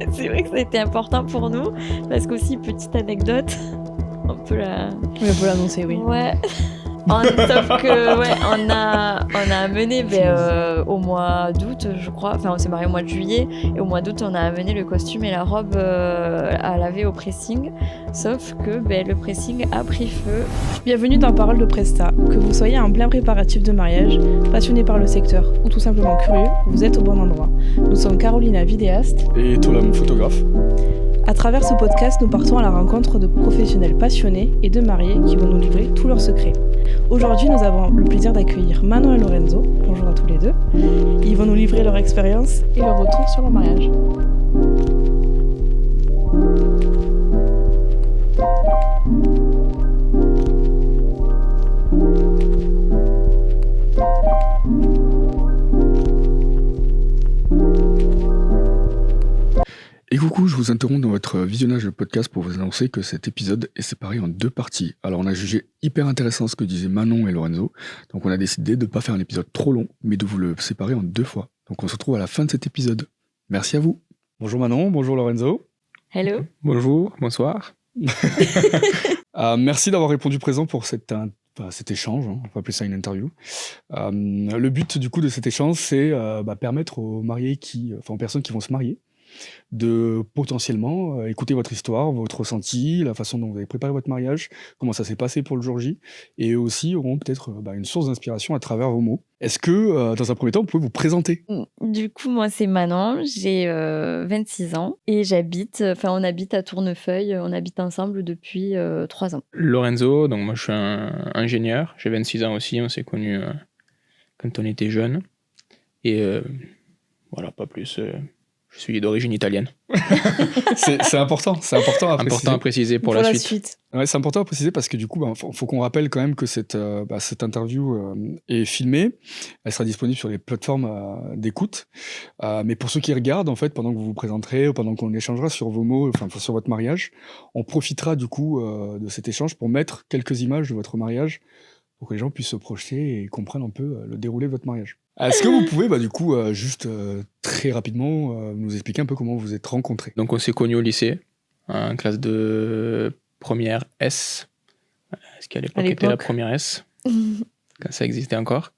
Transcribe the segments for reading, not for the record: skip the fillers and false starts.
C'est vrai que ça a été important pour nous, parce qu'aussi, petite anecdote, on peut la... Il faut l'annoncer, oui. Ouais. Sauf que, ouais, on a amené au mois d'août, je crois, enfin on s'est marié au mois de juillet, et au mois d'août on a amené le costume et la robe à laver au pressing, sauf que le pressing a pris feu. Bienvenue dans Parole de Presta. Que vous soyez en plein préparatif de mariage, passionné par le secteur ou tout simplement curieux, vous êtes au bon endroit. Nous sommes Carolina, vidéaste, et Tolam, photographe. À travers ce podcast, nous partons à la rencontre de professionnels passionnés et de mariés qui vont nous livrer tous leurs secrets. Aujourd'hui, nous avons le plaisir d'accueillir Manon et Lorenzo. Bonjour à tous les deux. Ils vont nous livrer leur expérience et leur retour sur leur mariage. Et coucou, je vous interromps dans votre visionnage de podcast pour vous annoncer que cet épisode est séparé en 2 parties. Alors on a jugé hyper intéressant ce que disaient Manon et Lorenzo, donc on a décidé de ne pas faire un épisode trop long, mais de vous le séparer en 2 fois. Donc on se retrouve à la fin de cet épisode. Merci à vous. Bonjour Manon, bonjour Lorenzo. Hello. Bonjour, bonsoir. Merci d'avoir répondu présent pour cet échange, on va appeler ça une interview. Le but du coup de cet échange, c'est permettre aux mariés aux personnes qui vont se marier, de potentiellement écouter votre histoire, votre ressenti, la façon dont vous avez préparé votre mariage, comment ça s'est passé pour le jour J, et aussi auront peut-être une source d'inspiration à travers vos mots. Est-ce que, dans un premier temps, vous pouvez vous présenter ? Du coup, moi, c'est Manon, j'ai 26 ans et on habite à Tournefeuille, on habite ensemble depuis 3 ans. Lorenzo, donc moi je suis un ingénieur, j'ai 26 ans aussi, on s'est connus quand on était jeunes, et voilà, pas plus... Je suis d'origine italienne. C'est important à préciser. Pour la suite. Ouais, c'est important à préciser parce que du coup, faut qu'on rappelle quand même que cette interview est filmée. Elle sera disponible sur les plateformes d'écoute. Mais pour ceux qui regardent, en fait, pendant que vous vous présenterez ou pendant qu'on échangera sur vos mots, sur votre mariage, on profitera du coup de cet échange pour mettre quelques images de votre mariage pour que les gens puissent se projeter et comprennent un peu le déroulé de votre mariage. Est-ce que vous pouvez, juste très rapidement, nous expliquer un peu comment vous êtes rencontrés ? Donc on s'est connus au lycée, en classe de première S, ce qui à l'époque était la première S, quand ça existait encore.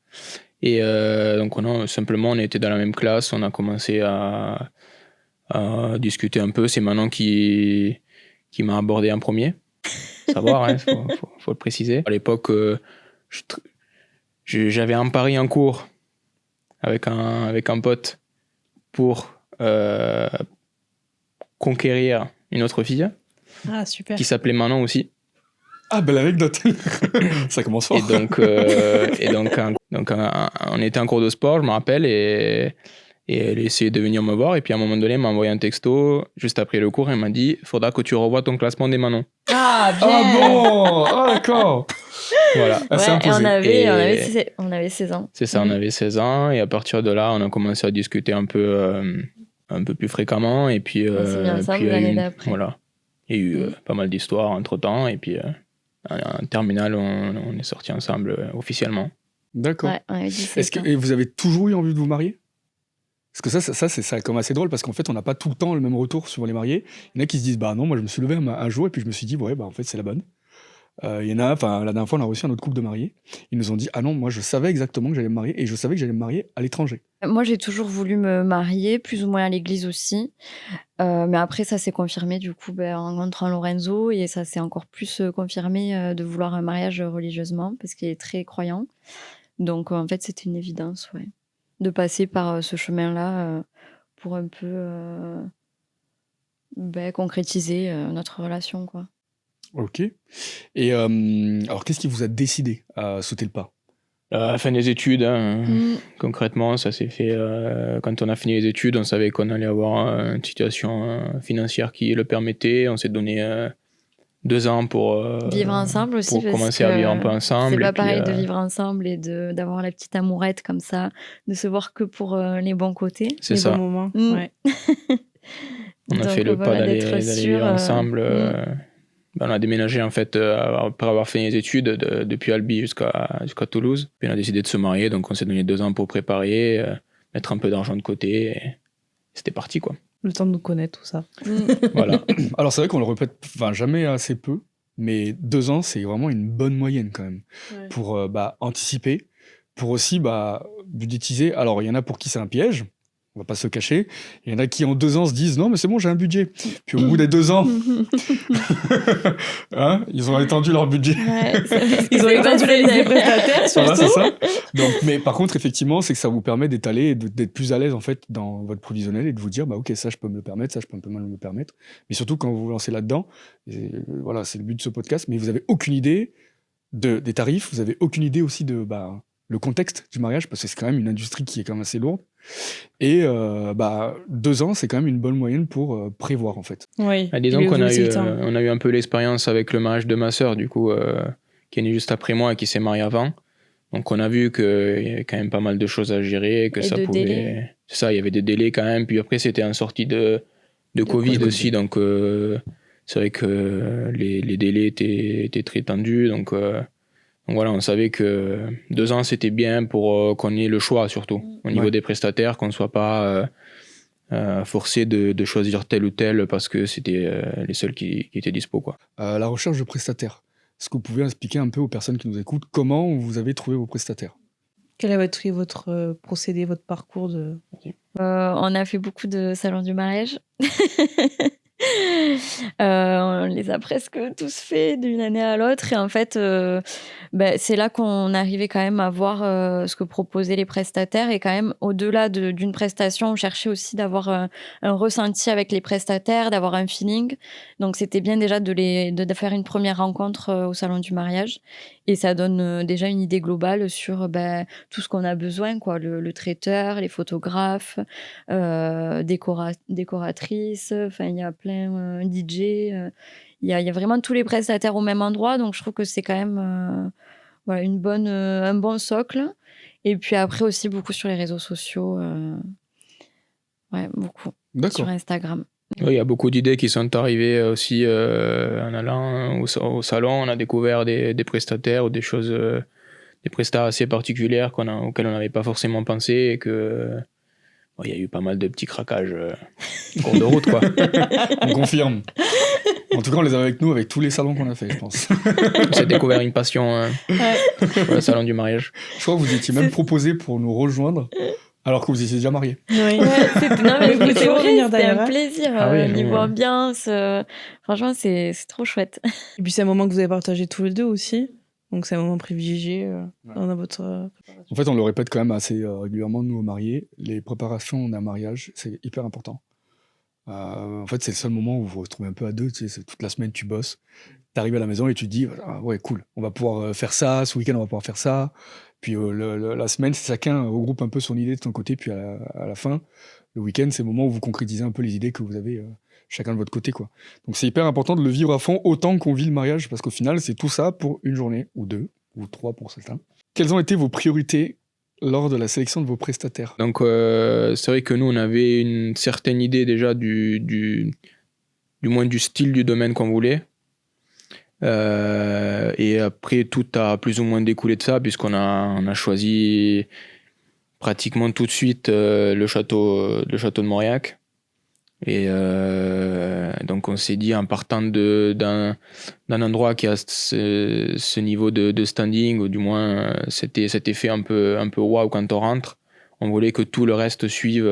Et donc on était dans la même classe, on a commencé à discuter un peu. C'est Manon qui m'a abordé en premier, savoir, faut le préciser. À l'époque, j'avais un pari en cours avec un pote pour conquérir une autre fille. Ah, super. Qui s'appelait Manon aussi. Ah, belle anecdote. Ça commence fort. Et donc on était en cours de sport, je me rappelle, et elle essayait de venir me voir, et puis à un moment donné, elle m'a envoyé un texto juste après le cours, et elle m'a dit « Faudra que tu revoies ton classement des Manon ». Ah, bien. Ah bon. Ah, d'accord. Voilà. Et on avait 16 ans. C'est ça, on avait 16 ans, et à partir de là, on a commencé à discuter un peu plus fréquemment, et puis... on s'est mis ensemble l'année d'après. Voilà. Il y a eu pas mal d'histoires entre-temps, et puis en terminale, on est sortis ensemble officiellement. D'accord. Ouais, on avait 17 ans. Et vous avez toujours eu envie de vous marier ? Parce que ça c'est comme assez drôle, parce qu'en fait, on n'a pas tout le temps le même retour sur les mariés. Il y en a qui se disent, non, moi je me suis levé un jour, et puis je me suis dit, en fait, c'est la bonne. Il y en a, la dernière fois, on a reçu un autre couple de mariés. Ils nous ont dit, ah non, moi je savais exactement que j'allais me marier, et je savais que j'allais me marier à l'étranger. Moi, j'ai toujours voulu me marier, plus ou moins à l'église aussi. Mais après, ça s'est confirmé, du coup, en rencontrant Lorenzo, et ça s'est encore plus confirmé de vouloir un mariage religieusement, parce qu'il est très croyant. Donc, en fait, c'était une évidence, ouais, de passer par ce chemin-là pour un peu concrétiser notre relation, quoi. Ok. Et alors, qu'est-ce qui vous a décidé à sauter le pas ? À la fin des études, concrètement, ça s'est fait quand on a fini les études, on savait qu'on allait avoir une situation financière qui le permettait. On s'est donné 2 ans pour vivre ensemble aussi, pour commencer à vivre un peu ensemble. C'est pas pareil de vivre ensemble et d'avoir la petite amourette comme ça, de se voir que pour les bons côtés. C'est les ça. bons moments. Ouais. On a fait le pas d'aller vivre ensemble. On a déménagé en fait après avoir fini les études depuis Albi jusqu'à Toulouse. Puis on a décidé de se marier, donc on s'est donné 2 ans pour préparer, mettre un peu d'argent de côté. Et c'était parti, quoi. Le temps de nous connaître, tout ça. Voilà. Alors c'est vrai qu'on le répète jamais assez peu, mais 2 ans, c'est vraiment une bonne moyenne quand même. Ouais. Pour anticiper, pour aussi budgétiser. Alors il y en a pour qui c'est un piège, on va pas se le cacher. Il y en a qui en 2 ans se disent non mais c'est bon, j'ai un budget. Puis au bout des 2 ans, ils ont étendu leur budget. Ouais, Ils ont étendu la liste des prestataires, Voilà, surtout. c'est ça. Donc, mais par contre, effectivement, c'est que ça vous permet d'étaler et d'être plus à l'aise en fait dans votre provisionnel et de vous dire ok, ça je peux me le permettre, ça je peux un peu mal me le permettre. Mais surtout quand vous vous lancez là-dedans, voilà, c'est le but de ce podcast, mais vous avez aucune idée des tarifs, vous avez aucune idée aussi de le contexte du mariage, parce que c'est quand même une industrie qui est quand même assez lourde. Et 2 ans, c'est quand même une bonne moyenne pour prévoir en fait. Oui. Disons qu'on a eu un peu l'expérience avec le mariage de ma sœur, du coup, qui est née juste après moi et qui s'est mariée avant. Donc on a vu qu'il y avait quand même pas mal de choses à gérer, que Et ça de pouvait... délais. C'est ça, il y avait des délais quand même. Puis après, c'était en sortie de Covid aussi, donc c'est vrai que les délais étaient très tendus. Donc voilà, on savait que 2 ans, c'était bien pour qu'on ait le choix, surtout, au niveau des prestataires, qu'on ne soit pas forcé de choisir tel ou tel parce que c'était les seuls qui étaient dispo, quoi. La recherche de prestataires. Est-ce que vous pouvez expliquer un peu aux personnes qui nous écoutent comment vous avez trouvé vos prestataires ? Quel a été votre procédé, votre parcours On a fait beaucoup de salons du mariage. On les a presque tous faits d'une année à l'autre. Et en fait, c'est là qu'on arrivait quand même à voir ce que proposaient les prestataires. Et quand même, au-delà d'une prestation, on cherchait aussi d'avoir un ressenti avec les prestataires, d'avoir un feeling. Donc, c'était bien déjà de faire une première rencontre au salon du mariage. Et ça donne déjà une idée globale sur tout ce qu'on a besoin, quoi. Le traiteur, les photographes, décoratrices. Enfin, il y a plein DJ. Il y a vraiment tous les prestataires au même endroit. Donc, je trouve que c'est quand même un bon socle. Et puis après aussi, beaucoup sur les réseaux sociaux. Beaucoup. D'accord. Sur Instagram. Oui, il y a beaucoup d'idées qui sont arrivées aussi en allant au salon. On a découvert des prestataires ou des choses, des prestats assez particulières auxquelles on n'avait pas forcément pensé et que il y a eu pas mal de petits craquages en cours de route, quoi. On confirme. En tout cas, on les a avec nous avec tous les salons qu'on a fait, je pense. On s'est découvert une passion pour le salon du mariage. Je crois que vous étiez même proposé pour nous rejoindre alors que vous étiez déjà mariés. Oui. C'était un plaisir niveau ouais. ambiance. Franchement, c'est trop chouette. Et puis c'est un moment que vous avez partagé tous les deux aussi. Donc c'est un moment privilégié dans votre préparation. En fait, on le répète quand même assez régulièrement, nous, aux mariés. Les préparations d'un mariage, c'est hyper important. En fait, c'est le seul moment où vous vous retrouvez un peu à deux. Tu sais, toute la semaine, tu bosses. T'arrives à la maison et tu te dis, ouais, cool, on va pouvoir faire ça. Ce week-end, on va pouvoir faire ça. Puis la semaine, chacun regroupe un peu son idée de ton côté. Puis à la fin, le week-end, c'est le moment où vous concrétisez un peu les idées que vous avez chacun de votre côté, quoi. Donc c'est hyper important de le vivre à fond autant qu'on vit le mariage, parce qu'au final, c'est tout ça pour une journée, ou 2, ou 3 pour certains. Quelles ont été vos priorités lors de la sélection de vos prestataires ? Donc c'est vrai que nous, on avait une certaine idée déjà du moins du style du domaine qu'on voulait. Et après, tout a plus ou moins découlé de ça, puisqu'on a choisi pratiquement tout de suite le château de Mauriac. Et donc on s'est dit, en partant d'un endroit qui a ce niveau de standing, ou du moins cet effet un peu waouh quand on rentre, on voulait que tout le reste suive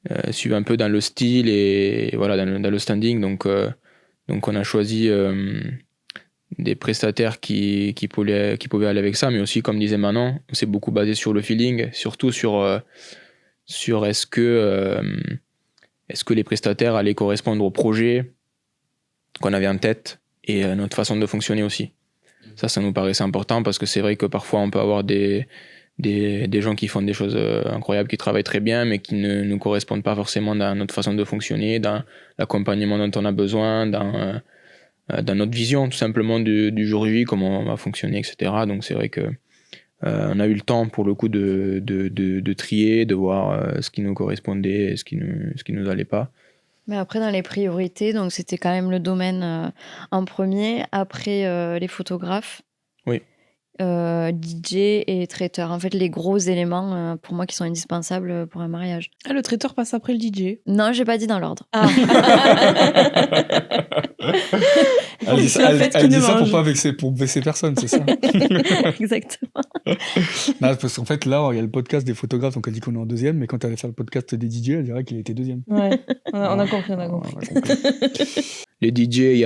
un peu dans le style et voilà, dans le standing. Donc on a choisi des prestataires qui pouvaient aller avec ça, mais aussi, comme disait Manon, on s'est beaucoup basé sur le feeling, surtout sur est-ce que les prestataires allaient correspondre au projet qu'on avait en tête et à notre façon de fonctionner aussi. Ça nous paraissait important, parce que c'est vrai que parfois on peut avoir des gens qui font des choses incroyables, qui travaillent très bien, mais qui ne nous correspondent pas forcément dans notre façon de fonctionner, dans l'accompagnement dont on a besoin, dans notre vision tout simplement du jour J, comment on va fonctionner, etc. Donc c'est vrai que on a eu le temps pour le coup de trier, de voir ce qui nous correspondait et ce qui nous allait pas. Mais après, dans les priorités, donc c'était quand même le domaine en premier, après les photographes. Oui. DJ et traiteur. En fait, les gros éléments pour moi qui sont indispensables pour un mariage. Ah, le traiteur passe après le DJ. Non, j'ai pas dit dans l'ordre. Ah. Elle dit ça pour vexer personne, c'est ça? Exactement. Non, parce qu'en fait, là, il y a le podcast des photographes, donc elle dit qu'on est en deuxième, mais quand elle allait faire le podcast des DJ, elle dirait qu'il était deuxième. Ouais, on a compris. Les DJ,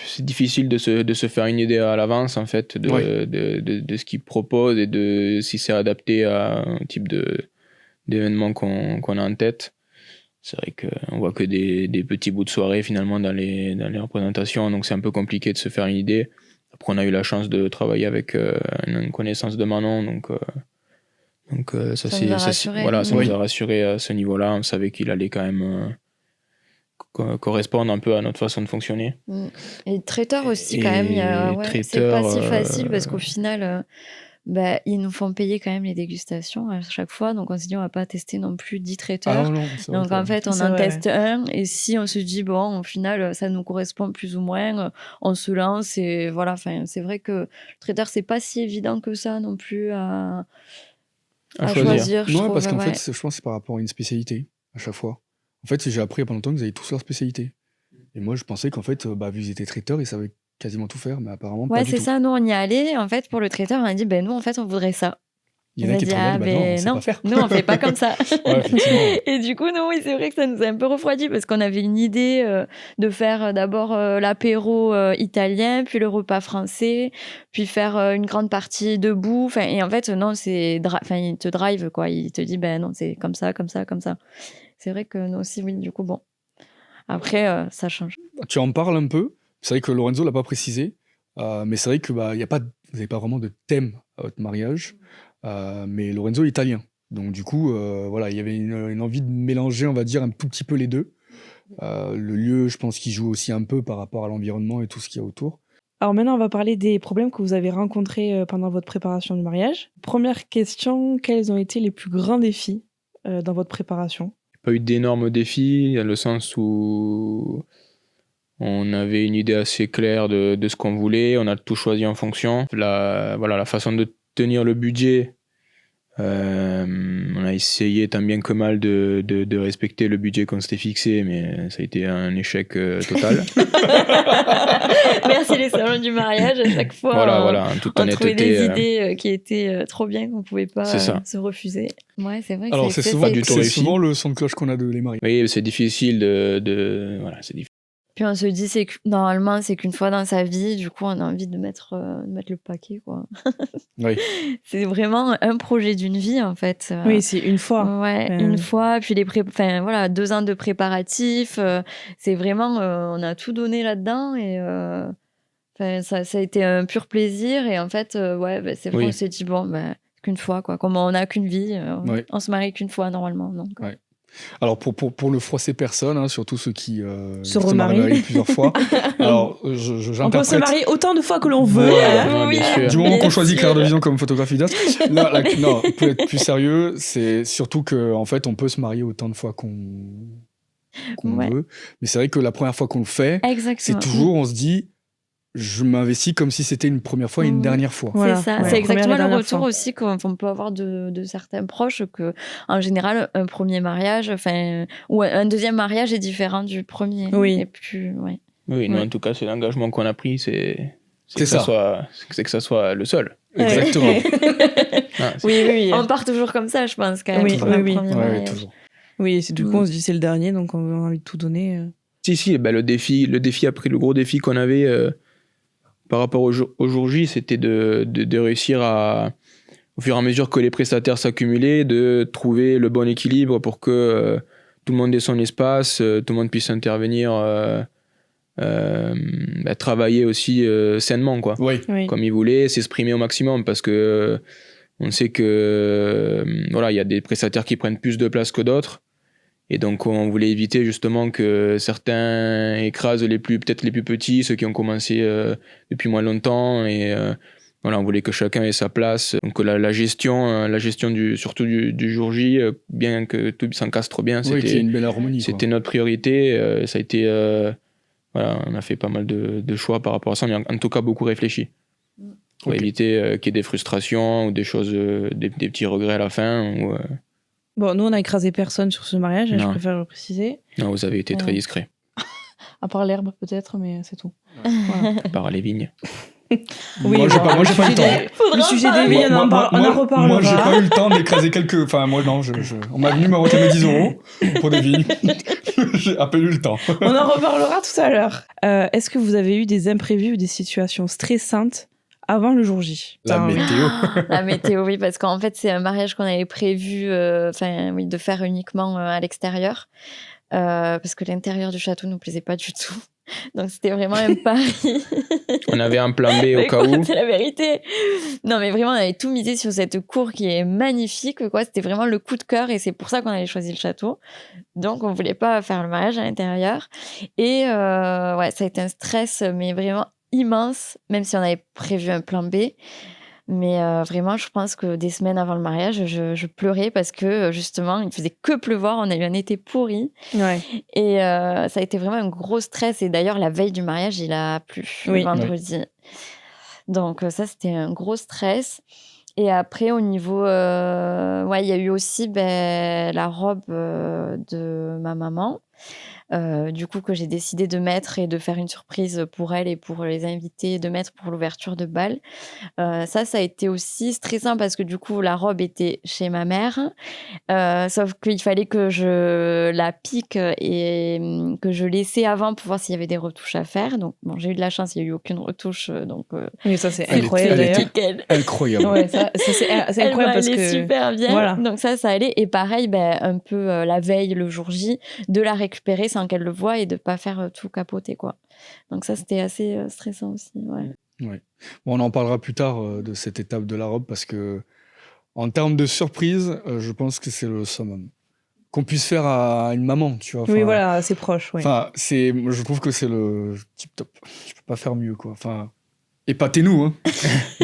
c'est difficile de se faire une idée à l'avance, en fait, de ce qu'ils proposent et de si c'est adapté à un type d'événement qu'on a en tête. C'est vrai qu'on voit que des petits bouts de soirée, finalement, dans les représentations, donc c'est un peu compliqué de se faire une idée. Après, on a eu la chance de travailler avec une connaissance de Manon, donc ça nous a rassuré à ce niveau-là. On savait qu'il allait quand même correspondre un peu à notre façon de fonctionner. Et le traiteur aussi, quand même, c'est pas si facile parce qu'au final, ils nous font payer quand même les dégustations à chaque fois, donc on s'est dit on va pas tester non plus 10 traiteurs. Ah non, donc en fait, on en teste un, et si on se dit bon, au final, ça nous correspond plus ou moins, on se lance, et voilà. Enfin, c'est vrai que le traiteur, c'est pas si évident que ça non plus à choisir. Non, parce qu'en fait, je pense que c'est par rapport à une spécialité à chaque fois. En fait, j'ai appris il y a pas longtemps que vous avez tous leur spécialité. Et moi, je pensais qu'en fait, vu qu'ils étaient traiteurs, ils savaient quasiment tout faire, mais apparemment pas du tout. Ouais, c'est ça. Nous, on y allait. En fait, pour le traiteur, on a dit, nous, en fait, on voudrait ça. Il y en a qui te regardent, non, on sait pas faire. Nous, on fait pas comme ça. Ouais, effectivement. Et du coup, nous, oui, c'est vrai que ça nous a un peu refroidi parce qu'on avait une idée de faire d'abord l'apéro italien, puis le repas français, puis faire une grande partie debout. Et en fait, non, il te drive, quoi. Il te dit, non, c'est comme ça, comme ça, comme ça. C'est vrai que nous aussi, oui, du coup, bon. Après, ça change. Tu en parles un peu. C'est vrai que Lorenzo l'a pas précisé, mais c'est vrai que vous n'avez pas vraiment de thème à votre mariage, mais Lorenzo est italien. Donc du coup, il y avait une envie de mélanger, on va dire, un tout petit peu les deux. Le lieu, je pense qu'il joue aussi un peu par rapport à l'environnement et tout ce qu'il y a autour. Alors maintenant, on va parler des problèmes que vous avez rencontrés pendant votre préparation du mariage. Première question, quels ont été les plus grands défis dans votre préparation? Pas eu d'énormes défis, dans le sens où on avait une idée assez claire de ce qu'on voulait, on a tout choisi en fonction. La façon de tenir le budget, on a essayé tant bien que mal de respecter le budget qu'on s'était fixé, mais ça a été un échec total. Merci les salons du mariage, à chaque fois on trouvait des idées qui étaient trop bien, qu'on ne pouvait pas se refuser. Ouais, c'est vrai que alors c'est souvent le son de cloche qu'on a de les marier. Oui, c'est difficile c'est difficile. Puis on se dit, normalement, c'est qu'une fois dans sa vie, du coup, on a envie de mettre le paquet, quoi. Oui. C'est vraiment un projet d'une vie, en fait. Oui, c'est une fois. Ouais, une fois. Puis 2 ans de préparatifs. C'est vraiment, on a tout donné là-dedans, et ça a été un pur plaisir. Et en fait, c'est vrai qu'on s'est dit, qu'une fois, quoi. Comme on n'a qu'une vie, on se marie qu'une fois, normalement. Donc, ouais. Alors pour le froisser personne, surtout ceux qui se remarient plusieurs fois. Alors j'interprète. On peut se marier autant de fois que l'on veut. Oui, du moment qu'on choisit Claire de Vision comme photographie d'as. Non, pour être plus sérieux, c'est surtout que en fait on peut se marier autant de fois qu'on veut. Mais c'est vrai que la première fois qu'on le fait, c'est toujours on se dit. Je m'investis comme si c'était une première fois et une dernière fois. Voilà. C'est ça, c'est exactement le retour aussi qu'on peut avoir de certains proches, que en général un premier mariage, ou un deuxième mariage est différent du premier. Oui. Et plus, nous en tout cas c'est l'engagement qu'on a pris, c'est que ça soit le seul. Exactement. Oui. On part toujours comme ça, je pense, quand même. Oui. Toujours. Oui, du coup on se dit c'est le dernier, donc on a envie de tout donner. Si, le défi après, le gros défi qu'on avait par rapport au jour J, c'était de réussir au fur et à mesure que les prestataires s'accumulaient, de trouver le bon équilibre pour que tout le monde ait son espace, tout le monde puisse intervenir, travailler aussi sainement, quoi. Oui. Comme il voulait, s'exprimer au maximum, parce que on sait que il y a des prestataires qui prennent plus de place que d'autres. Et donc, on voulait éviter justement que certains écrasent peut-être les plus petits, ceux qui ont commencé depuis moins longtemps. Et on voulait que chacun ait sa place. Donc, la gestion surtout du jour J, bien que tout s'encastre bien, c'était une belle harmonie. C'était notre priorité. Ça a été, on a fait pas mal de choix par rapport à ça. On a en tout cas beaucoup réfléchi. pour éviter qu'il y ait des frustrations ou des choses, des petits regrets à la fin. Bon, nous, on a écrasé personne sur ce mariage, je préfère le préciser. Non, vous avez été très discret. À part l'herbe, peut-être, mais c'est tout. Voilà. À part les vignes. Moi, j'ai pas eu le temps. Le sujet des vignes, on en reparlera. Moi, j'ai pas eu le temps d'écraser quelques... Enfin, moi, non, on m'a venu me réclamer 10 € pour des vignes. J'ai à peine eu le temps. On en reparlera tout à l'heure. Est-ce que vous avez eu des imprévus ou des situations stressantes avant le jour J? La météo. La météo, oui, parce qu'en fait, c'est un mariage qu'on avait prévu de faire uniquement à l'extérieur. Parce que l'intérieur du château ne nous plaisait pas du tout. Donc, c'était vraiment un pari. On avait un plan B au cas où. C'est la vérité. Non, mais vraiment, on avait tout misé sur cette cour qui est magnifique. C'était vraiment le coup de cœur et c'est pour ça qu'on avait choisi le château. Donc, on ne voulait pas faire le mariage à l'intérieur. Et ça a été un stress, mais vraiment immense, même si on avait prévu un plan B. Mais vraiment, je pense que des semaines avant le mariage, je pleurais parce que justement, il faisait que pleuvoir. On a eu un été pourri. Ouais. Et ça a été vraiment un gros stress. Et d'ailleurs, la veille du mariage, il a plu le vendredi. Ouais. Donc ça, c'était un gros stress. Et après, au niveau... il y a eu aussi la robe de ma maman. Du coup, que j'ai décidé de mettre et de faire une surprise pour elle et pour les invités, de mettre pour l'ouverture de bal. Ça a été aussi stressant parce que du coup, la robe était chez ma mère. Sauf qu'il fallait que je la pique et que je laissais avant pour voir s'il y avait des retouches à faire. Donc, bon, j'ai eu de la chance, il n'y a eu aucune retouche. Donc, mais ça, c'est incroyable d'ailleurs. Incroyable. Ouais, ça c'est incroyable parce que... super bien. Voilà. Donc, ça allait. Et pareil, un peu la veille, le jour J, de la récupérer sans qu'elle le voie et de ne pas faire tout capoter, quoi. Donc, ça, c'était assez stressant aussi. Ouais. Ouais. Bon, on en parlera plus tard de cette étape de la robe parce que, en termes de surprise, je pense que c'est le summum qu'on puisse faire à une maman, tu vois. Oui, voilà, c'est proche. Ouais. Enfin, je trouve que c'est le tip top. Tu peux pas faire mieux, quoi. Enfin, épatez-nous, hein.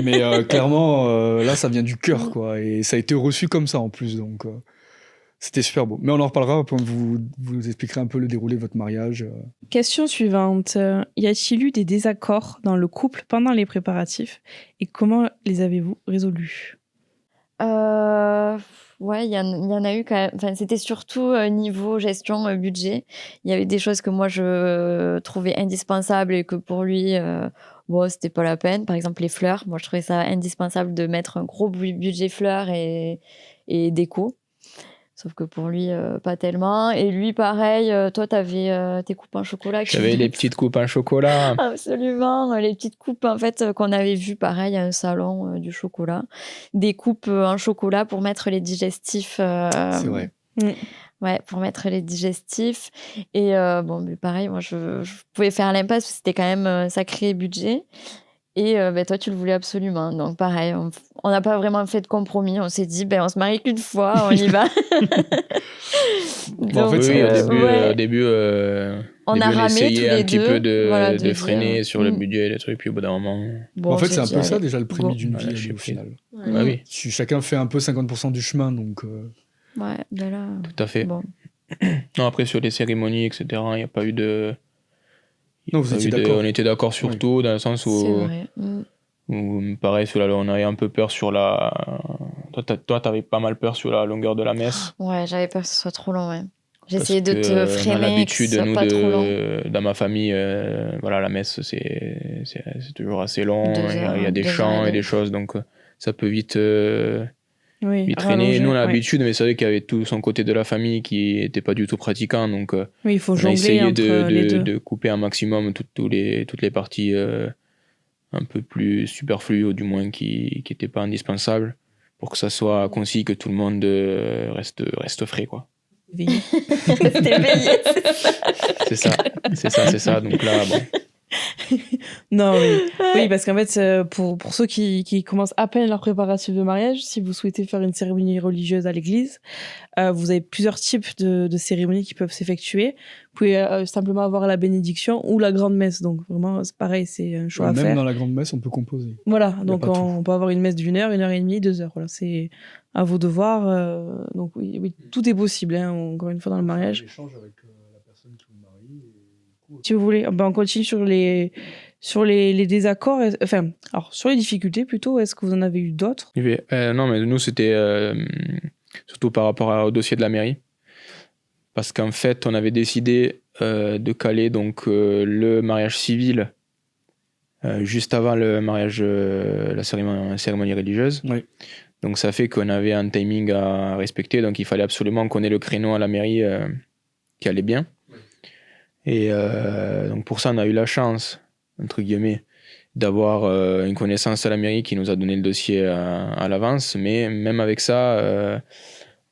Mais clairement, là, ça vient du cœur, quoi. Et ça a été reçu comme ça en plus, donc c'était super beau. Mais on en reparlera quand vous expliquerez un peu le déroulé de votre mariage. Question suivante. Y a-t-il eu des désaccords dans le couple pendant les préparatifs et comment les avez-vous résolus? Ouais, il y en a eu quand même. Enfin, c'était surtout niveau gestion budget. Il y avait des choses que moi je trouvais indispensables et que pour lui, c'était pas la peine. Par exemple, les fleurs. Moi, je trouvais ça indispensable de mettre un gros budget fleurs et déco. Sauf que pour lui, pas tellement. Et lui, pareil, toi, t'avais tes coupes en chocolat. J'avais les petites coupes en chocolat. Absolument, les petites coupes, en fait, qu'on avait vues, pareil, à un salon du chocolat. Des coupes en chocolat pour mettre les digestifs. C'est vrai. Ouais, pour mettre les digestifs. Et mais pareil, moi, je pouvais faire l'impasse parce que c'était quand même un sacré budget. Et toi, tu le voulais absolument. Donc, pareil, on n'a pas vraiment fait de compromis. On s'est dit, on se marie qu'une fois, on y va. Donc, en fait, au début, on a ramé tous les un petit peu de freiner dire, sur le budget et les trucs, puis au bout d'un moment... en fait, c'est un peu ça, déjà, le prix d'une vie, au final. Ouais. Bah, oui. Chacun fait un peu 50% du chemin, donc... Ouais, là... Tout à fait. Bon. Non, après, sur les cérémonies, etc., il n'y a pas eu de... Non, vous étiez d'accord. On était d'accord sur tout, dans le sens où... C'est vrai. Où, pareil, on avait un peu peur sur la... Toi, t'avais pas mal peur sur la longueur de la messe. Ouais, j'avais peur que ce soit trop long, ouais. J'essayais de te freiner, l'habitude, que ce soit pas trop long. Dans ma famille, la messe, c'est toujours assez long. Il y a des chants et des choses, donc ça peut vite traîner. Nous, on a l'habitude, mais c'est vrai qu'il y avait tout son côté de la famille qui n'était pas du tout pratiquant, donc il faut on a essayé les deux. de couper un maximum toutes les parties un peu plus superflues, ou du moins qui n'étaient pas indispensables, pour que ça soit concis, que tout le monde reste frais, quoi. Rester éveillé, c'est ça. Donc là, bon. Non, oui, parce qu'en fait, pour ceux qui commencent à peine leur préparatif de mariage, si vous souhaitez faire une cérémonie religieuse à l'église, vous avez plusieurs types de cérémonies qui peuvent s'effectuer. Vous pouvez simplement avoir la bénédiction ou la grande messe. Donc vraiment, c'est pareil, c'est un choix à faire. Même dans la grande messe, on peut composer. Voilà, donc on peut avoir une messe d'1 heure, 1h30, 2 heures. Voilà, c'est à vous de voir. Donc oui, tout est possible, hein, encore une fois, dans le mariage. L'échange avec la personne qui vous marie. Si vous voulez, on continue sur les désaccords, sur les difficultés plutôt, est-ce que vous en avez eu d'autres ? Non, mais nous, c'était surtout par rapport au dossier de la mairie. Parce qu'en fait, on avait décidé de caler donc, le mariage civil juste avant le mariage, la cérémonie religieuse. Oui. Donc ça fait qu'on avait un timing à respecter, donc il fallait absolument qu'on ait le créneau à la mairie qui allait bien. Et donc pour ça, on a eu la chance, entre guillemets, d'avoir une connaissance à la mairie qui nous a donné le dossier à l'avance. Mais même avec ça,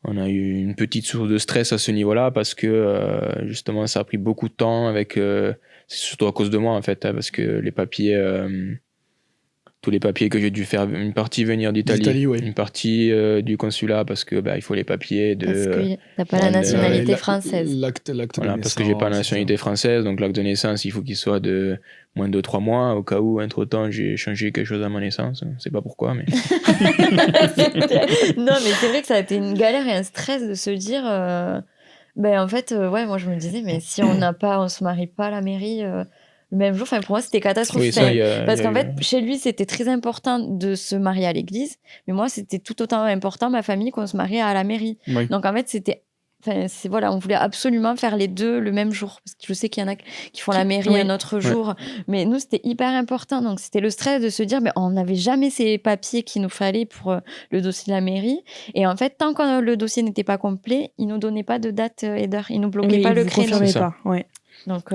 on a eu une petite source de stress à ce niveau-là parce que justement, ça a pris beaucoup de temps c'est surtout à cause de moi en fait, parce que les papiers, tous les papiers que j'ai dû faire, une partie venir d'Italie, oui. une partie du consulat parce que il faut les papiers de. Parce que t'as pas la nationalité française. L'acte de voilà, naissance. parce que j'ai pas la nationalité française, donc l'acte de naissance, il faut qu'il soit de moins de 3 mois, au cas où entre-temps j'ai changé quelque chose à ma naissance. Je sais pas pourquoi, mais. Non, mais c'est vrai que ça a été une galère et un stress de se dire. En fait, moi je me disais, mais si on se marie pas à la mairie le même jour, pour moi c'était catastrophique. Oui, parce qu'en fait, chez lui c'était très important de se marier à l'église, mais moi c'était tout autant important, ma famille, qu'on se marie à la mairie. Oui. Donc en fait, on voulait absolument faire les deux le même jour. Parce que je sais qu'il y en a qui font la mairie un autre jour. Mais nous, c'était hyper important. Donc, c'était le stress de se dire, on n'avait jamais ces papiers qu'il nous fallait pour le dossier de la mairie. Et en fait, tant que le dossier n'était pas complet, ils ne nous donnaient pas de date et d'heure. Ils ne nous bloquaient pas le créneau. Pas. Ouais. Donc,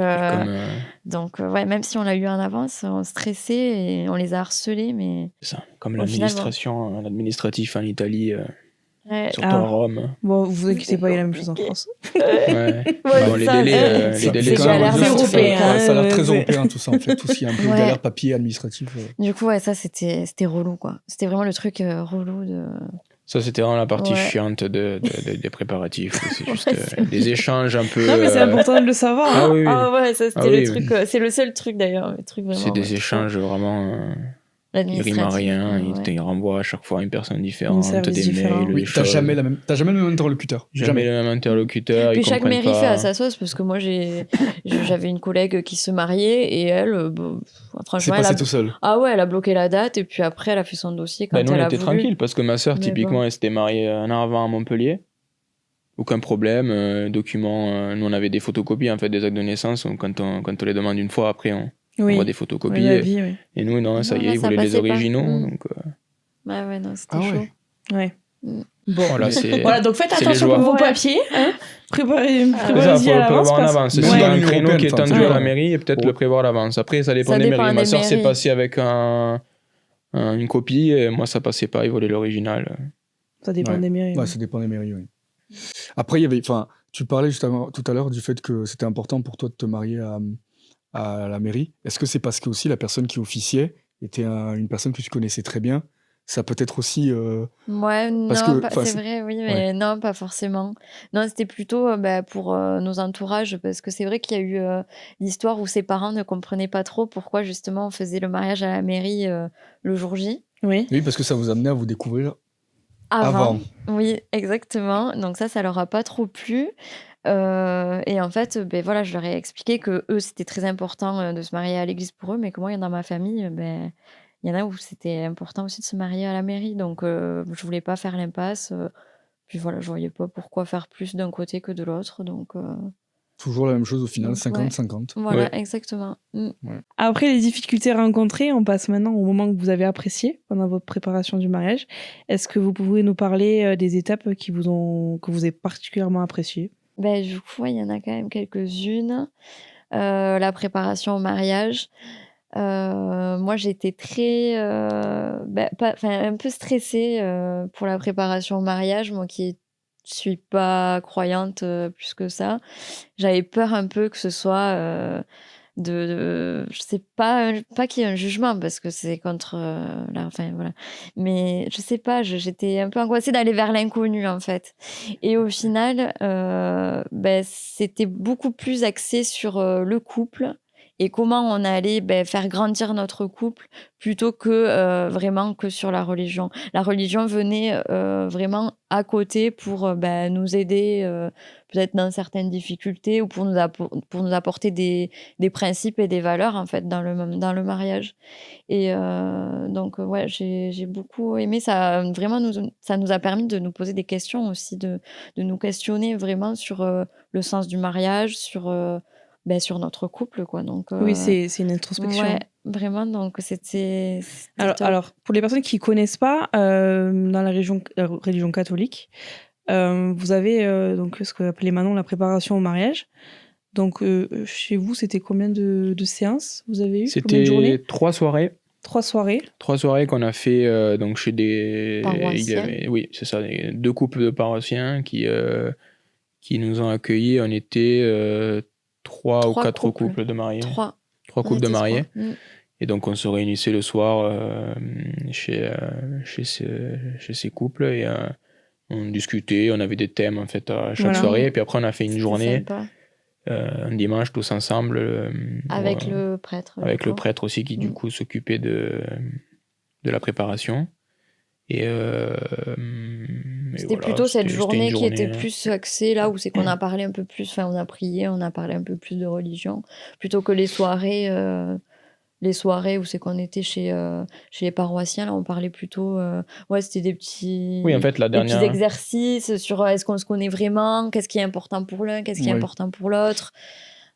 même si on l'a eu en avance, on stressait et on les a harcelés. Mais c'est ça. Comme l'administratif en Italie. Surtout à Rome. Bon, vous inquiétez pas, il y a la même chose en France. Les délais c'est européen. Ça a l'air très européen tout ça en fait, tout ce qui est un peu galère papier administratif. Du coup, ça c'était relou quoi. C'était vraiment le truc relou de. Ça, c'était vraiment la partie chiante des préparatifs. C'est juste des échanges un peu. Non, mais c'est important de le savoir. Ah oui. Ah ouais, ça c'était le truc. C'est le seul truc d'ailleurs. Le truc vraiment. C'est des échanges vraiment. Il rime à rien, il renvoie à chaque fois une personne différente, des mails, des choses. T'as jamais le même interlocuteur. Jamais le même interlocuteur. Puis chaque mairie fait à sa sauce, parce que moi j'avais une collègue qui se mariait et elle, franchement, c'est passé tout seul. Ah ouais, elle a bloqué la date et puis après elle a fait son dossier quand nous, elle a on était voulu. tranquille parce que ma sœur, typiquement, elle s'était mariée un an avant à Montpellier. Aucun problème, documents. Nous, on avait des photocopies en fait des actes de naissance. Quand on les demande une fois, après on voit des photocopies. Et nous, non, ça y est, ils voulaient les originaux. Donc, ouais, non, c'était chaud. Ouais. Bon, voilà, donc faites attention pour vos papiers. Préparez-y à l'avance. En avance. C'est un créneau qui est tendu à la mairie et peut-être le prévoir à l'avance. Après, ça dépend des mairies. Ma soeur s'est passée avec une copie et moi, ça passait pas. Ils voulaient l'original. Ça dépend des mairies. Ouais, ça dépend des mairies, oui. Après, tu parlais justement tout à l'heure du fait que c'était important pour toi de te marier à la mairie. Est-ce que c'est parce que aussi la personne qui officiait était une personne que tu connaissais très bien? Ça peut être aussi... Ouais, non, c'est vrai, oui, mais non, pas forcément. Non, c'était plutôt pour nos entourages, parce que c'est vrai qu'il y a eu l'histoire où ses parents ne comprenaient pas trop pourquoi justement on faisait le mariage à la mairie le jour J. Oui, parce que ça vous amenait à vous découvrir avant. Oui, exactement. Donc ça leur a pas trop plu. Et en fait, je leur ai expliqué que eux, c'était très important de se marier à l'église pour eux, mais que moi, dans ma famille, il y en a où c'était important aussi de se marier à la mairie. Donc, je voulais pas faire l'impasse. Puis voilà, je voyais pas pourquoi faire plus d'un côté que de l'autre. Donc, toujours la même chose au final, 50-50. Voilà, exactement. Ouais. Après les difficultés rencontrées, on passe maintenant au moment que vous avez apprécié pendant votre préparation du mariage. Est-ce que vous pouvez nous parler des étapes que vous avez particulièrement appréciées ? Du coup, il y en a quand même quelques-unes. La préparation au mariage. Moi, j'étais un peu stressée pour la préparation au mariage, moi qui suis pas croyante plus que ça. J'avais peur un peu que ce soit je sais pas qu'il y ait un jugement parce que c'est contre voilà, mais je sais pas, j'étais un peu angoissée d'aller vers l'inconnu en fait, et au final c'était beaucoup plus axé sur le couple et comment on allait faire grandir notre couple plutôt que vraiment que sur la religion. La religion venait vraiment à côté pour nous aider peut-être dans certaines difficultés ou pour nous apporter des principes et des valeurs, en fait, dans le mariage. Et donc, ouais, j'ai beaucoup aimé. Ça nous a permis de nous poser des questions aussi, de nous questionner vraiment sur le sens du mariage, sur notre couple, quoi. Donc, Oui, c'est une introspection. ouais, vraiment. Donc, c'était top. Alors, pour les personnes qui ne connaissent pas, dans la religion catholique, vous avez donc ce qu'appelait Manon la préparation au mariage. Donc, chez vous, c'était combien de séances vous avez eu? Combien de journées? C'était 3 soirées. 3 soirées. 3 soirées qu'on a fait donc chez des... Paroissiens. Oui, c'est ça, 2 couples de paroissiens qui nous ont accueillis. On était 3 ou 4 couples de mariés. 3 couples de mariés. 3. Et donc, on se réunissait le soir chez ces couples et on discutait. On avait des thèmes, en fait, à chaque soirée. Et puis après, on a fait une journée, un dimanche, tous ensemble. Avec le prêtre. Avec le prêtre aussi, qui, du coup, s'occupait de la préparation. Et c'était plutôt cette journée qui était plus axée là où c'est qu'on a parlé un peu plus, enfin, on a prié, on a parlé un peu plus de religion, plutôt que les soirées où c'est qu'on était chez les paroissiens. Là, on parlait plutôt... c'était des petits, oui, en fait, des petits exercices sur est-ce qu'on se connaît vraiment, qu'est-ce qui est important pour l'un, qu'est-ce qui est important pour l'autre.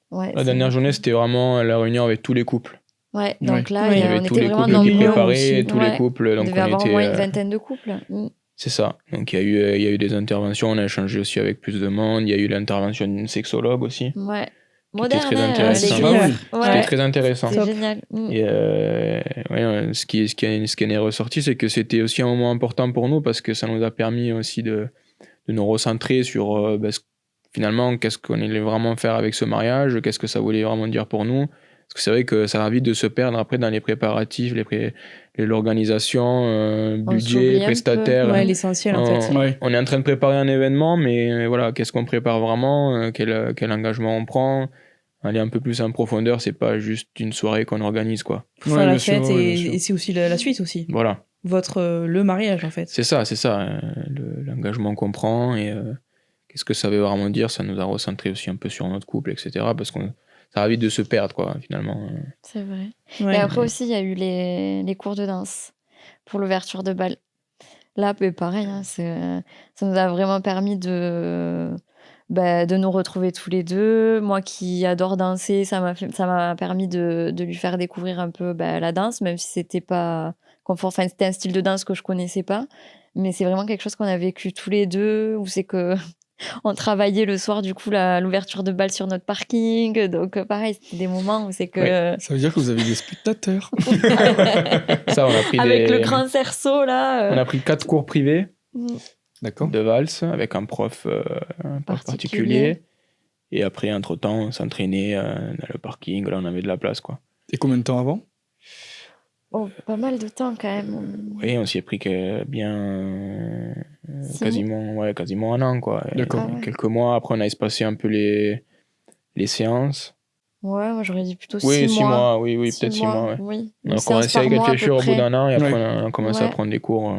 Ouais, la dernière journée, c'était vraiment la réunion avec tous les couples. Ouais, donc là, il y avait on tous était les vraiment couples qui nombreux préparaient, aussi. tous les couples. Donc il devait y avoir au moins une vingtaine de couples. C'est ça. Donc, il y a eu des interventions. On a échangé aussi avec plus de monde. Il y a eu l'intervention d'une sexologue aussi. Ouais. Moderne, très intéressant. C'était très intéressant. C'était génial. Et ce qui en est ressorti, c'est que c'était aussi un moment important pour nous parce que ça nous a permis aussi de nous recentrer sur finalement qu'est-ce qu'on allait vraiment faire avec ce mariage, qu'est-ce que ça voulait vraiment dire pour nous. Parce que c'est vrai que ça va vite de se perdre après dans les préparatifs, l'organisation, budget, prestataire. Ouais, l'essentiel en fait. On est en train de préparer un événement, mais voilà, qu'est-ce qu'on prépare vraiment, quel engagement on prend. Aller un peu plus en profondeur, c'est pas juste une soirée qu'on organise, quoi. Pour faire la fête et c'est aussi la suite aussi. Voilà. Le mariage en fait. C'est ça, l'engagement qu'on prend et qu'est-ce que ça veut vraiment dire. Ça nous a recentré aussi un peu sur notre couple, etc. Parce que ça va vite de se perdre, quoi, finalement. C'est vrai. Ouais, et après aussi, il y a eu les cours de danse pour l'ouverture de bal. Là, pareil, hein, ça nous a vraiment permis de nous retrouver tous les deux. Moi qui adore danser, ça m'a permis de lui faire découvrir un peu la danse, même si c'était pas c'était un style de danse que je connaissais pas. Mais c'est vraiment quelque chose qu'on a vécu tous les deux, où c'est que on travaillait le soir, du coup, l'ouverture de bal sur notre parking. Donc, pareil, c'était des moments où c'est que... Ouais. Ça veut dire que vous avez des spectateurs. Ça, on a pris avec le grand cerceau, là. On a pris 4 cours privés de valse avec un prof particulier. Et après, entre-temps, on s'entraînait dans le parking. Là, on avait de la place, quoi. Et combien de temps avant ? Oh, pas mal de temps, quand même. Oui, on s'y est pris quasiment un an, quoi. D'accord. Quelques mois. Après, on a espacé un peu les séances. Ouais, moi j'aurais dit plutôt 6 mois. 6 mois. Oui, peut-être 6 mois. Ouais. Oui. On a commencé à réfléchir au bout d'un an et après on a commencé à prendre des cours.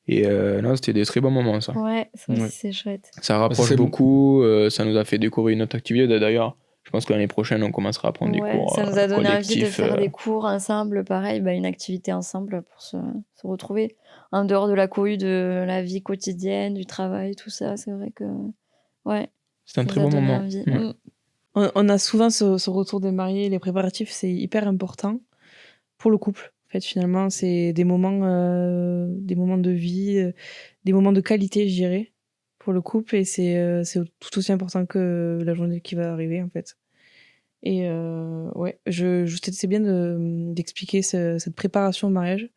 Et non, c'était des très bons moments, ça. Ouais, ça aussi c'est chouette. Ça rapproche beaucoup, ça nous a fait découvrir une autre activité. D'ailleurs, je pense que l'année prochaine, on commencera à prendre des cours. Ça nous a donné envie de faire des cours ensemble, pareil, une activité ensemble pour se retrouver en dehors de la cohue de la vie quotidienne, du travail, tout ça. C'est vrai que. Ouais. C'est un très bon moment. On a souvent ce retour des mariés, les préparatifs, c'est hyper important pour le couple. En fait, finalement, c'est des moments de vie, des moments de qualité, je dirais, pour le couple. Et c'est tout aussi important que la journée qui va arriver, en fait. Et c'est bien d'expliquer cette préparation au mariage.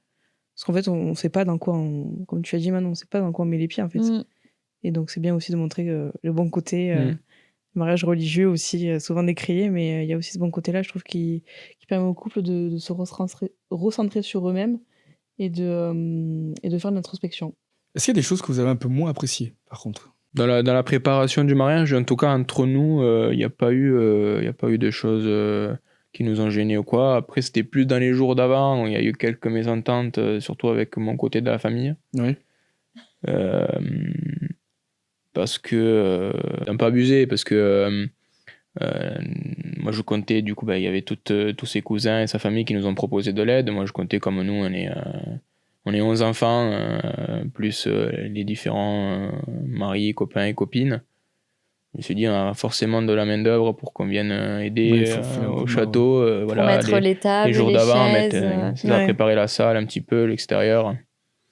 Parce qu'en fait, on ne sait pas dans quoi, comme tu as dit, Manon, on ne sait pas dans quoi on met les pieds, en fait. Et donc, c'est bien aussi de montrer le bon côté. Le mariage religieux aussi, souvent décrié, mais il y a aussi ce bon côté-là, je trouve, qui permet au couple de se recentrer sur eux-mêmes et de faire de l'introspection. Est-ce qu'il y a des choses que vous avez un peu moins appréciées, par contre ? Dans la préparation du mariage, en tout cas, entre nous, il n'y a pas eu de choses qui nous ont gênés ou quoi. Après, c'était plus dans les jours d'avant, il y a eu quelques mésententes, surtout avec mon côté de la famille. Oui. parce que un peu abusé, parce que moi je comptais, du coup il y avait tous ses cousins et sa famille qui nous ont proposé de l'aide. Moi je comptais, comme nous on est 11 enfants, plus les différents maris, copains et copines. Je me suis dit, on a forcément de la main d'œuvre pour qu'on vienne aider au château, pour mettre les tables, les jours d'avant, chaises, préparer la salle un petit peu, l'extérieur.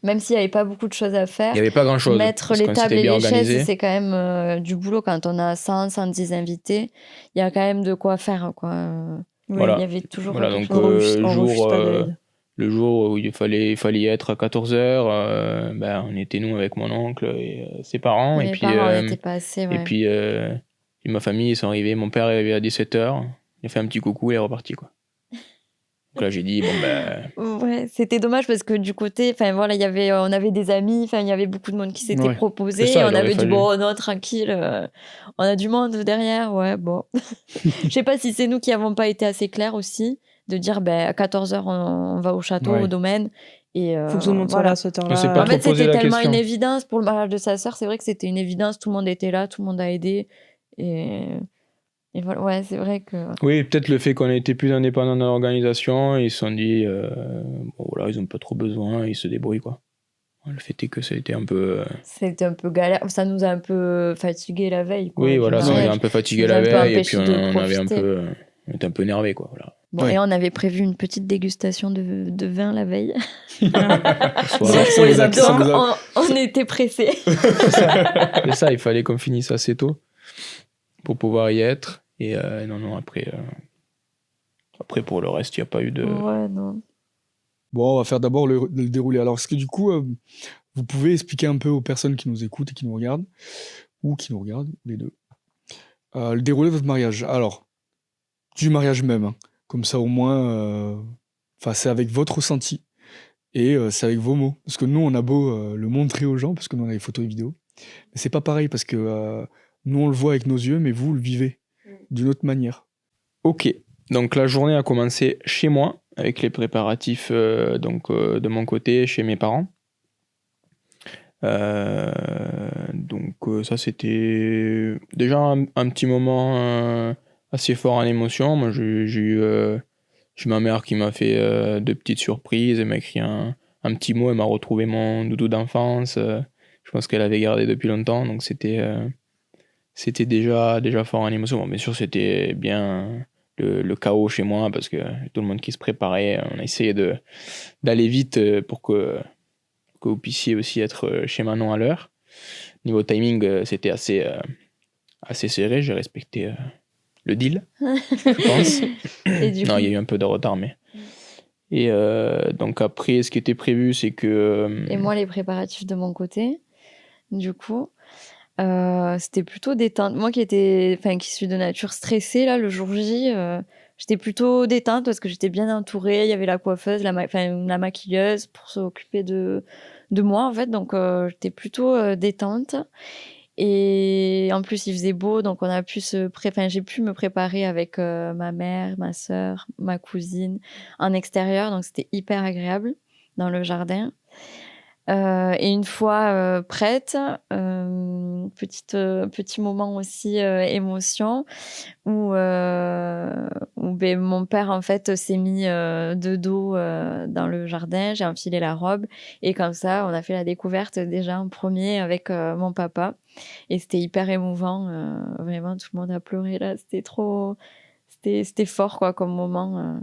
Même s'il n'y avait pas beaucoup de choses à faire, il n'y avait pas grand chose. Mettre les tables et les chaises, c'est quand même du boulot. Quand on a 100, 110 invités, il y a quand même de quoi faire, quoi. Voilà. Il y avait toujours donc le jour où il fallait y être à 14h, on était nous avec mon oncle et ses parents. Mes parents n'étaient pas assez, Et puis ma famille, ils sont arrivés. Mon père est arrivé à 17h. Il a fait un petit coucou et il est reparti, quoi. Donc là, j'ai dit, Ouais, c'était dommage parce que du côté, on avait des amis, il y avait beaucoup de monde qui s'était proposé. Ça, et on avait dit, bon, non, tranquille, on a du monde derrière, ouais, bon. Je sais pas si c'est nous qui avons pas été assez clairs aussi, de dire, à 14h, on va au château, au domaine. Et faut que tout le monde soit là à cette heure-là. En fait, c'était tellement une évidence pour le mariage de sa sœur, c'est vrai que c'était une évidence, tout le monde était là, tout le monde a aidé. Et voilà, ouais, c'est vrai que... Oui, peut-être le fait qu'on ait été plus indépendants dans l'organisation, ils se sont dit, ils n'ont pas trop besoin, ils se débrouillent, quoi. Le fait est que ça a été un peu... C'était un peu galère, ça nous a un peu fatigué la veille, quoi. Oui, voilà, ça nous a un peu fatigué la veille, et puis on était un peu énervés, quoi, voilà. Bon, et on avait prévu une petite dégustation de vin la veille. On était pressés. C'est ça, il fallait qu'on finisse assez tôt pour pouvoir y être. Et après pour le reste, il n'y a pas eu de... Ouais, non. Bon, on va faire d'abord le déroulé. Alors, est-ce que du coup, vous pouvez expliquer un peu aux personnes qui nous écoutent et qui nous regardent, ou qui nous regardent, les deux, le déroulé de votre mariage. Alors, du mariage même, hein. Comme ça, au moins, c'est avec votre ressenti et c'est avec vos mots. Parce que nous, on a beau le montrer aux gens, parce que nous, on a les photos et vidéos, mais c'est pas pareil, parce que nous, on le voit avec nos yeux, mais vous le vivez d'une autre manière. Ok, donc la journée a commencé chez moi, avec les préparatifs de mon côté, chez mes parents. Donc ça, c'était déjà un petit moment... assez fort en émotion. Moi, j'ai ma mère qui m'a fait de petites surprises. Elle m'a écrit un petit mot. Elle m'a retrouvé mon doudou d'enfance. Je pense qu'elle avait gardé depuis longtemps. Donc, c'était déjà fort en émotion. Bon, bien sûr, c'était bien le chaos chez moi parce que tout le monde qui se préparait. On a essayé d'aller vite pour que vous puissiez aussi être chez Manon à l'heure. Niveau timing, c'était assez serré. J'ai respecté... le deal, je pense. Non, il y a eu un peu de retard, mais... Et donc après, ce qui était prévu, c'est que... Et moi, les préparatifs de mon côté, du coup, c'était plutôt détente. Moi qui suis de nature stressée, là, le jour J, j'étais plutôt détente parce que j'étais bien entourée. Il y avait la coiffeuse, la maquilleuse pour s'occuper de moi, en fait. Donc, j'étais plutôt détente. Et en plus, il faisait beau, donc j'ai pu me préparer avec ma mère, ma sœur, ma cousine en extérieur, donc c'était hyper agréable dans le jardin. Et une fois prête, petit moment aussi émotion où mon père en fait s'est mis de dos dans le jardin, j'ai enfilé la robe et comme ça on a fait la découverte déjà en premier avec mon papa et c'était hyper émouvant, vraiment tout le monde a pleuré là, c'était fort quoi comme moment,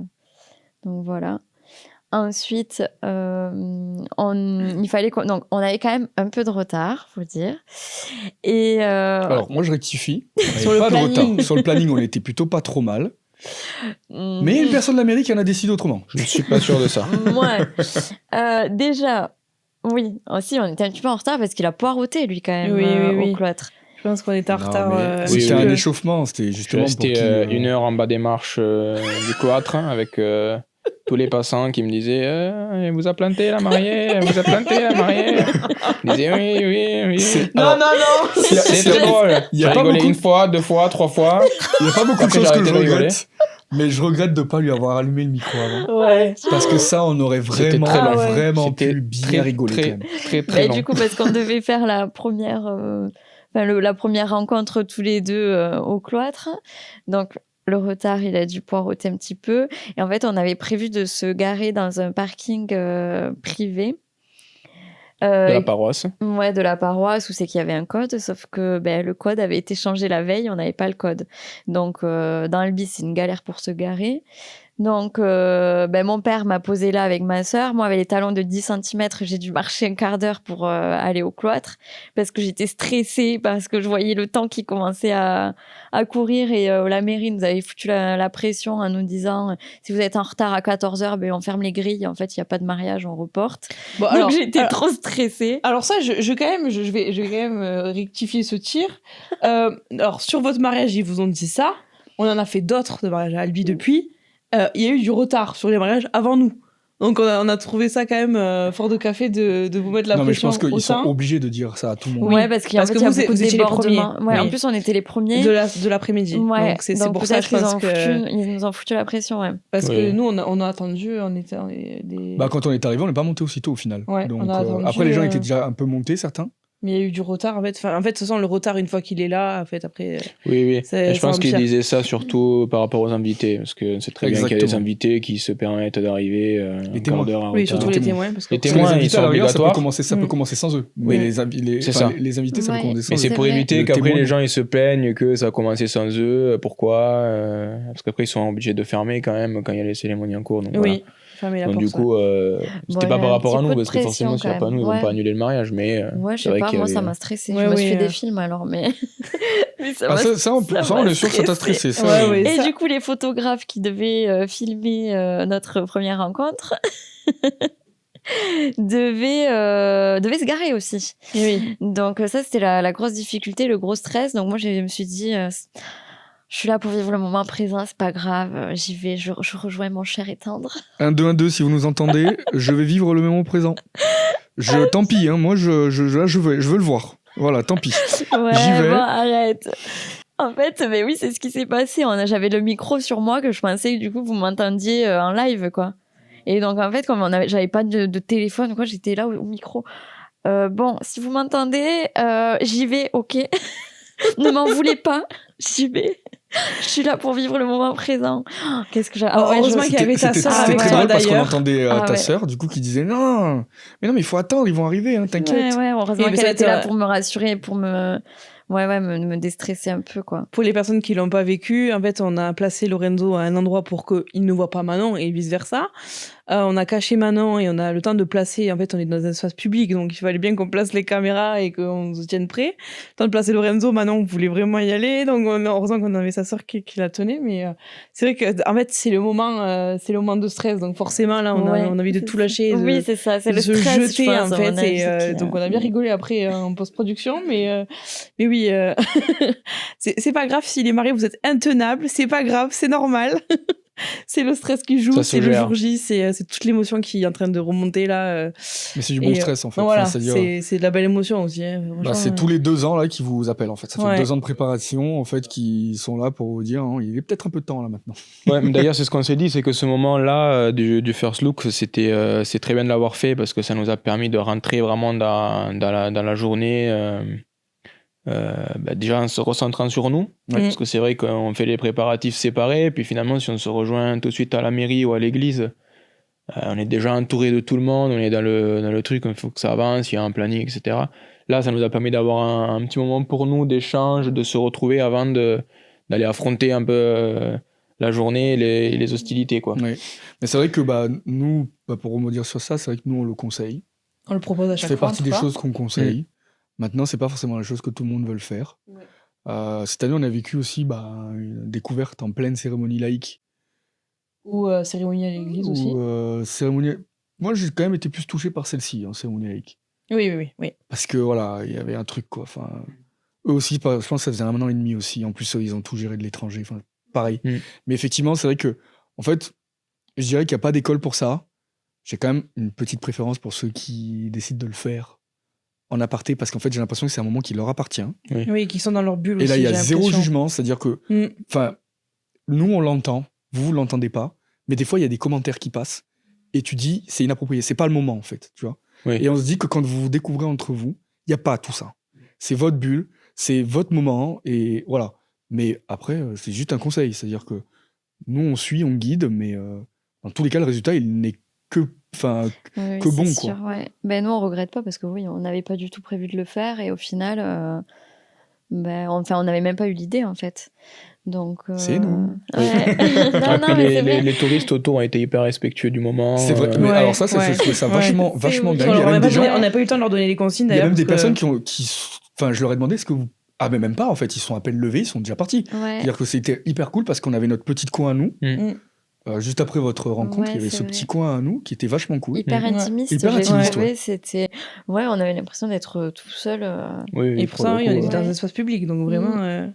donc voilà. Ensuite, il fallait donc on avait quand même un peu de retard, faut dire. Et alors moi je rectifie, on n'avait pas de retard. Sur le planning, on était plutôt pas trop mal. Mais une personne d'Amérique en a décidé autrement. Je ne suis pas sûr de ça. Ouais. Déjà, oui. Aussi, on était un petit peu en retard parce qu'il a poiroté lui quand même au cloître. Je pense qu'on était en retard. C'était un échauffement, c'était justement pour qu'il... 1 heure en bas des marches du cloître avec tous les passants qui me disaient elle vous a planté la mariée, elle vous a planté la mariée. Ils disaient oui. Non. C'est drôle. Il y a rigolé une fois, 2 fois, 3 fois. Il n'y a pas beaucoup de choses que je regrette. Mais je regrette de ne pas lui avoir allumé le micro avant. Ouais. Parce que ça, on aurait vraiment pu bien rigoler. Très long. Du coup, parce qu'on devait faire la première la première rencontre tous les deux au cloître. Donc, le retard, il a dû poireauter un petit peu. Et en fait, on avait prévu de se garer dans un parking privé. De la paroisse. Ouais, de la paroisse, où c'est qu'il y avait un code, sauf que le code avait été changé la veille, on n'avait pas le code. Donc, dans le bus, c'est une galère pour se garer. Donc, mon père m'a posé là avec ma sœur. Moi, avec les talons de 10 cm, j'ai dû marcher un quart d'heure pour aller au cloître parce que j'étais stressée, parce que je voyais le temps qui commençait à courir et la mairie nous avait foutu la pression en nous disant si vous êtes en retard à 14h, on ferme les grilles. En fait, il n'y a pas de mariage, on reporte. Bon, donc, alors, j'étais trop stressée. Alors ça, je vais quand même rectifier ce tir. Alors, sur votre mariage, ils vous ont dit ça. On en a fait d'autres de mariages à Albi depuis. Il y a eu du retard sur les mariages avant nous. Donc on a trouvé ça quand même fort de café de vous mettre la pression. Non, mais je pense qu'ils au sein. sont obligés de dire ça à tout le monde. Ouais, parce qu'il y a beaucoup de débordements. Ouais, oui. En plus, on était les premiers. De l'après-midi. Ouais, donc c'est pour ça, je pense ils nous ont foutu la pression, ouais. Parce que nous, on a attendu, on était des... Quand on est arrivé, on n'est pas monté aussitôt au final. Ouais, donc, on a attendu, après, les gens étaient déjà un peu montés, certains. Mais il y a eu du retard, en fait. En fait, de toute façon, le retard, une fois qu'il est là, en fait, après... Oui. Je pense qu'ils disaient ça surtout par rapport aux invités, parce que c'est très bien qu'il y a des invités qui se permettent d'arriver un quart d'heure en retard. Oui, surtout les témoins. Parce que les témoins, ils sont obligatoires. Ça peut commencer sans eux. Mais les invités, ça peut commencer sans eux. Mais c'est pour éviter qu'après, les gens ils se plaignent que ça a commencé sans eux. Pourquoi Parce qu'après, ils sont obligés de fermer quand même quand il y a les cérémonies en cours. Oui. Donc du coup, c'était pas par rapport à nous, parce que forcément, s'il n'y a pas nous, ils vont pas annuler le mariage. Mais je sais pas, moi ça m'a stressé. Je me suis fait des films alors, mais ça, on est sûr que ça t'a stressé. Et du coup, les photographes qui devaient filmer notre première rencontre devaient se garer aussi. Oui. Donc ça, c'était la grosse difficulté, le gros stress. Donc moi, je me suis dit... je suis là pour vivre le moment présent, c'est pas grave, j'y vais, je rejoins mon cher et tendre. 1, 2, 1, 2, si vous nous entendez, je vais vivre le moment présent. Tant pis, hein, moi je veux le voir. Voilà, tant pis. Ouais, j'y vais. Bon, arrête. En fait, mais oui, c'est ce qui s'est passé. J'avais le micro sur moi que je pensais que du coup vous m'entendiez en live, quoi. Et donc en fait, comme j'avais pas de téléphone, quoi, j'étais là au micro. Bon, si vous m'entendez, j'y vais, ok. Ne m'en voulez pas, j'y vais. Je suis là pour vivre le moment présent. Qu'est-ce que j'ai... heureusement qu'il y avait ta sœur avec toi, d'ailleurs. Parce qu'on entendait ta sœur, du coup, qui disait non, mais il faut attendre, ils vont arriver, hein, t'inquiète. Ouais, heureusement qu'elle était là pour me rassurer, pour me déstresser un peu, quoi. Pour les personnes qui l'ont pas vécu, en fait, on a placé Lorenzo à un endroit pour qu'il ne voit pas Manon et vice versa. On a caché Manon et on a le temps de placer. En fait, on est dans un espace public, donc il fallait bien qu'on place les caméras et qu'on se tienne prêt. Le temps de placer Lorenzo, Manon voulait vraiment y aller, donc heureusement qu'on avait sa sœur qui la tenait. Mais c'est vrai que en fait, c'est le moment de stress, donc forcément là, on a envie de tout lâcher. Oui, c'est ça, c'est le se stress, jeter je pense, en fait. Donc on a bien rigolé après en post-production, mais oui, c'est pas grave si les mariés vous êtes intenables, c'est pas grave, c'est normal. C'est le stress qui joue, c'est le jour J, c'est toute l'émotion qui est en train de remonter là. Mais c'est du bon stress en fait. Voilà, c'est de la belle émotion aussi. Hein, c'est tous les 2 ans là qui vous appellent en fait. Ça fait 2 ans de préparation en fait qui sont là pour vous dire il est peut-être un peu de temps là maintenant. Ouais, mais d'ailleurs c'est ce qu'on s'est dit, c'est que ce moment-là du first look, c'est très bien de l'avoir fait parce que ça nous a permis de rentrer vraiment dans la journée. Déjà en se recentrant sur nous, parce que c'est vrai qu'on fait les préparatifs séparés, puis finalement si on se rejoint tout de suite à la mairie ou à l'église, on est déjà entouré de tout le monde, on est dans le truc, il faut que ça avance, il y a un planning, etc. Là ça nous a permis d'avoir un petit moment pour nous d'échange, de se retrouver avant d'aller affronter un peu la journée, les hostilités, quoi. Oui. Mais c'est vrai que nous, pour rebondir sur ça, c'est vrai que nous on le conseille. On le propose à chaque fois. Ça fait partie des choses qu'on conseille. Maintenant, c'est pas forcément la chose que tout le monde veut le faire. Ouais. Cette année, on a vécu aussi une découverte en pleine cérémonie laïque. Ou cérémonie à l'église aussi. Cérémonie... Moi, j'ai quand même été plus touché par celle-ci, cérémonie laïque. Oui. Parce que voilà, il y avait un truc, quoi. Enfin, eux aussi, je pense que ça faisait 1 an et demi aussi. En plus, ils ont tout géré de l'étranger. Enfin, pareil. Mais effectivement, c'est vrai que, en fait, je dirais qu'il n'y a pas d'école pour ça. J'ai quand même une petite préférence pour ceux qui décident de le faire en aparté, parce qu'en fait j'ai l'impression que c'est un moment qui leur appartient. Oui, qui sont dans leur bulle. Et là il y a zéro jugement, c'est-à-dire que nous on l'entend, vous l'entendez pas, mais des fois il y a des commentaires qui passent et tu dis c'est inapproprié, c'est pas le moment en fait, tu vois. Et on se dit que quand vous vous découvrez entre vous, il y a pas tout ça. C'est votre bulle, c'est votre moment et voilà. Mais après, c'est juste un conseil, c'est-à-dire que nous, on suit, on guide, mais dans tous les cas, le résultat, il n'est que, Oui, que c'est bon, sûr, quoi. ouais. Ben, nous, on regrette pas parce que oui, on n'avait pas du tout prévu de le faire et au final, on n'avait même pas eu l'idée en fait. Donc, C'est nous. ouais. Et Non, puis non, mais c'est vrai. les touristes autour ont été hyper respectueux du moment. C'est vrai, mais Ouais, alors ça, ouais. je trouvais ça Ouais. vachement C'est dingue. ouf. Il y a même des gens, On n'a pas eu le temps de leur donner les consignes il y a d'ailleurs. même des parce que- personnes enfin, je leur ai demandé, est-ce que vous... Ah, mais même pas, en fait, ils sont à peine levés, ils sont déjà partis. Ouais. C'est-à-dire que c'était hyper cool parce qu'on avait notre petite coin à nous. Mm. Juste après votre rencontre, Ouais, il y avait c'est ce vrai. petit coin à nous qui était vachement cool. Hyper Ouais. intimiste, Hyper j'ai intimiste, trouvé. ouais. C'était... Ouais, on avait l'impression d'être tout seul. Oui, Et pour ça, oui, on était dans ouais. un espace public, donc vraiment.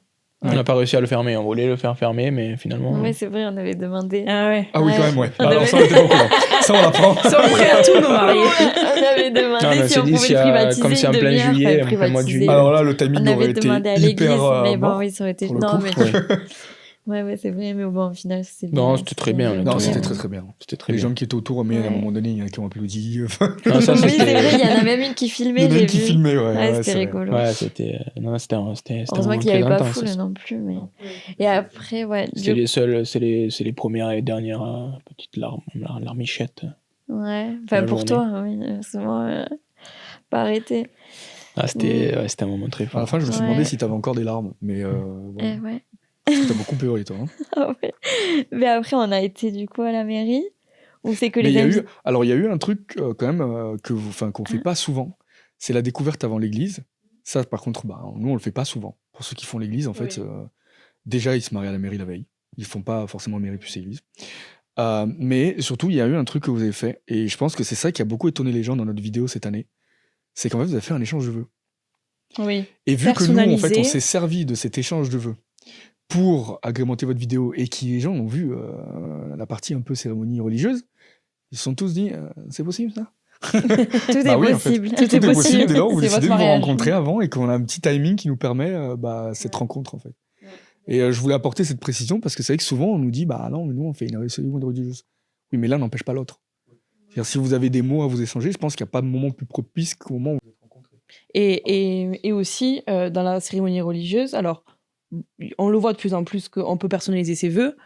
On n'a pas réussi à le fermer. On voulait le faire fermer, mais finalement. Ouais, c'est vrai, on avait demandé. Ah ouais. Ah oui, Ouais. quand même, ouais. On Alors avait- ça, on était pas au courant. Ça, on l'apprend. Ils sont prêts à tout, nos mariés. On avait demandé Non, mais si c'est on dit, pouvait s'il y le a- privatiser comme c'est en une plein demi-heure, juillet, enfin, en plein mois de privatiser. juillet. Alors là, le timing On aurait avait été demandé à l'église, hyper mais bon, mort, oui, ça aurait été... pour le Non, coup. mais... Ouais, c'est vrai, mais bon, au final, c'est Non, bien, c'était très bien, bien. Non, Ouais. c'était très très bien. C'était très Les bien. gens qui étaient autour, mais à un Ouais. moment donné, il y en a qui ont applaudi. Non, ça, Oui, c'est c'était- vrai, il y en a même une qui Il y filmait, en a j'ai une qui vu. filmait, ouais. Ouais, ouais, c'était c'est vrai. rigolo. Ouais, c'était. Non, c'était un Heureusement moment qu'il n'y avait très pas intense. foule non plus. Mais... Et après, ouais. C'était les seuls, c'est les premières et dernières petites larmichettes. Ouais, La enfin pour journée. toi, oui, souvent, pas arrêter. Ah, c'était un moment très À la fort. fin, je me suis Ouais. demandé si t'avais encore des larmes, mais bon, Eh ouais. parce que t'as beaucoup pleuré, toi. Hein. Ah ouais. Mais après, on a été du coup à la mairie. Ou c'est que Mais les il y a eu, invités. alors il y a eu un truc quand même qu'on fait pas souvent. C'est la découverte avant l'église. Ça, par contre, nous on le fait pas souvent. Pour ceux qui font l'église, en fait, déjà ils se marient à la mairie la veille. Ils font pas forcément mairie plus église. Mais surtout, il y a eu un truc que vous avez fait, et je pense que c'est ça qui a beaucoup étonné les gens dans notre vidéo cette année. C'est qu'en fait, vous avez fait un échange de vœux. Oui. Et vu que nous, en fait, on Personnalisé. s'est servi de cet échange de vœux pour agrémenter votre vidéo et que les gens ont vu la partie un peu cérémonie religieuse, ils se sont tous dit c'est possible ça? Tout est Oui, en fait. possible. Tout est possible. Dès lors où vous C'est décidez votre de vous mariage. rencontrer avant et qu'on a un petit timing qui nous permet cette rencontre en fait. Et je voulais apporter cette précision parce que c'est vrai que souvent on nous dit non mais nous on fait une cérémonie religieuse. Oui mais l'un n'empêche pas l'autre. C'est-à-dire si vous avez des mots à vous échanger, je pense qu'il n'y a pas de moment plus propice qu'au moment où vous êtes rencontrés. Et aussi, dans la cérémonie religieuse, alors, on le voit de plus en plus qu'on peut personnaliser ses vœux,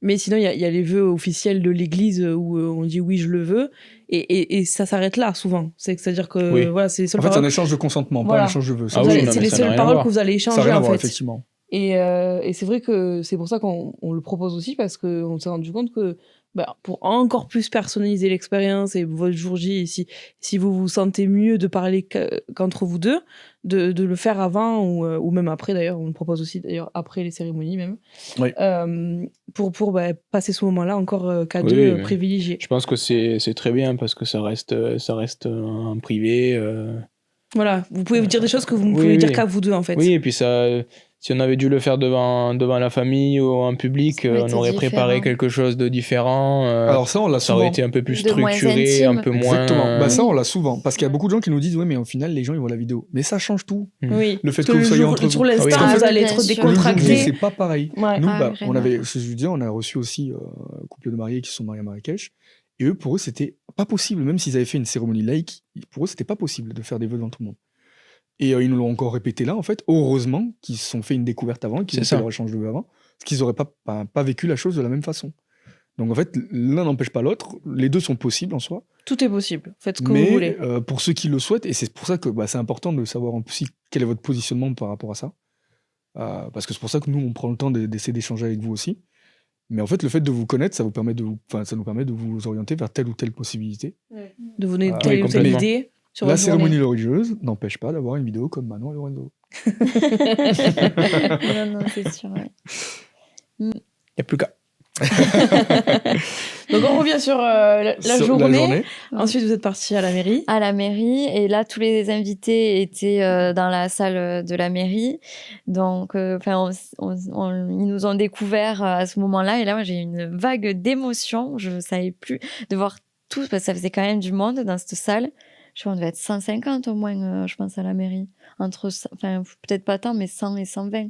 mais sinon, il y a les vœux officiels de l'église où on dit oui, je le veux, et ça s'arrête là, souvent. C'est-à-dire que Oui. voilà, c'est les seules En fait, c'est un paroles, échange de consentement, Voilà. pas un échange de vœux. Ah oui, non, c'est mais les ça n'a seules rien à paroles voir. que vous allez Ça n'a échanger, rien à en voir, fait. effectivement. Et c'est vrai que c'est pour ça qu'on le propose aussi, parce qu'on s'est rendu compte que pour encore plus personnaliser l'expérience et votre jour J, si vous vous sentez mieux de parler qu'entre vous deux, de le faire avant ou même après d'ailleurs, on le propose aussi d'ailleurs après les cérémonies même, Oui. pour passer ce moment-là encore qu'à Oui, deux mais privilégiés. Je pense que c'est très bien parce que ça reste en privé. Voilà, vous pouvez vous dire des choses que vous ne Oui, pouvez dire oui. qu'à vous deux en fait. Oui, et puis ça, si on avait dû le faire devant la famille ou en public, Ça aurait on été aurait préparé différent. quelque chose de différent. Alors ça, on l'a ça aurait souvent. été un peu plus De moins structuré, intime. un peu moins. Exactement. Ça, on l'a souvent. Parce qu'il y a beaucoup de gens qui nous disent, oui, mais au final, les gens, ils voient la vidéo. Mais ça change tout. Oui. Le fait Parce que vous soyez jour- entre sur vous. l'instant, Ah oui. vous allez Bien être sûr. Le jour J, décontracté. c'est pas pareil. Ouais. Nous, Ah, on vraiment. avait, je vous dis, on a reçu aussi un couple de mariés qui se sont mariés à Marrakech. Et eux, pour eux, c'était pas possible. Même s'ils avaient fait une cérémonie laïque, pour eux, c'était pas possible de faire des vœux devant tout le monde. Et ils nous l'ont encore répété là, en fait. Heureusement qu'ils se sont fait une découverte avant, qu'ils ont C'est fait ça. leur échange de vœux avant. Parce qu'ils n'auraient pas vécu la chose de la même façon. Donc, en fait, l'un n'empêche pas l'autre. Les deux sont possibles en soi. Tout est possible. Faites ce que Mais vous voulez. pour ceux qui le souhaitent, et c'est pour ça que c'est important de savoir aussi quel est votre positionnement par rapport à ça. Parce que c'est pour ça que nous, on prend le temps d'essayer d'échanger avec vous aussi. Mais en fait, le fait de vous connaître, ça nous permet de vous orienter vers telle ou telle possibilité. De vous donner Ah, telle oui, ou telle complètement. idée sur La votre journée. cérémonie religieuse n'empêche pas d'avoir une vidéo comme Manon et Lorenzo. Non, c'est sûr. Ouais. Il n'y a plus qu'à. Donc on revient sur la Sur journée. Ensuite, vous êtes parti à la mairie. À la mairie, et là tous les invités étaient dans la salle de la mairie, donc ils nous ont découvert à ce moment-là, et là moi j'ai eu une vague d'émotion, je savais plus de voir tous, parce que ça faisait quand même du monde dans cette salle. Je crois qu'on devait être 150 au moins, je pense, à la mairie, peut-être pas tant, mais 100 et 120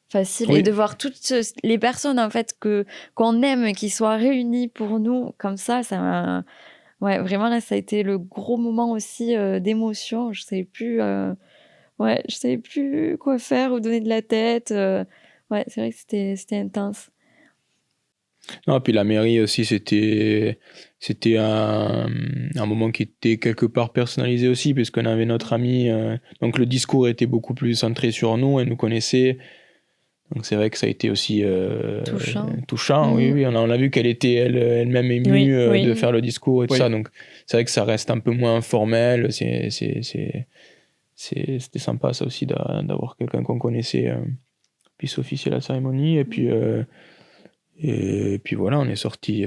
facile. Oui. Et de voir toutes les personnes en fait qu'on aime, qui soient réunies pour nous comme ça ouais, vraiment là ça a été le gros moment aussi d'émotion. Je savais plus Ouais, je savais plus quoi faire, où donner de la tête. Ouais, c'est vrai que c'était intense. Non, puis la mairie aussi, c'était un moment qui était quelque part personnalisé aussi, puisqu'on avait notre amie. Donc le discours était beaucoup plus centré sur nous, elle nous connaissait. Donc c'est vrai que ça a été aussi touchant. Oui. On a vu qu'elle était elle-même émue de faire le discours et tout ça. Donc c'est vrai que ça reste un peu moins formel. C'était sympa ça aussi d'avoir quelqu'un qu'on connaissait puisse officier la cérémonie. Et puis voilà, on est sorti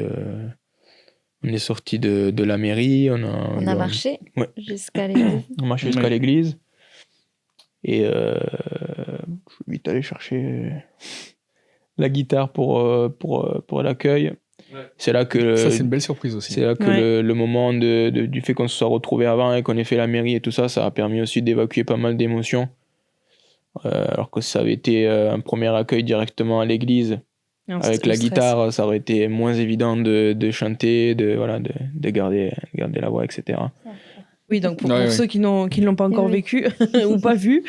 de la mairie. On a marché jusqu'à l'église. On a marché jusqu'à l'église. Et je suis vite allé chercher la guitare pour l'accueil. Ouais. C'est là que ça, c'est une belle surprise aussi. C'est là que le moment du fait qu'on se soit retrouvés avant et qu'on ait fait la mairie et tout ça, ça a permis aussi d'évacuer pas mal d'émotions. Alors que ça avait été un premier accueil directement à l'église. Non, avec la guitare, ça aurait été moins évident de chanter, de garder la voix, etc. Oui, donc pour ceux qui ne l'ont pas encore vécu ou pas vu,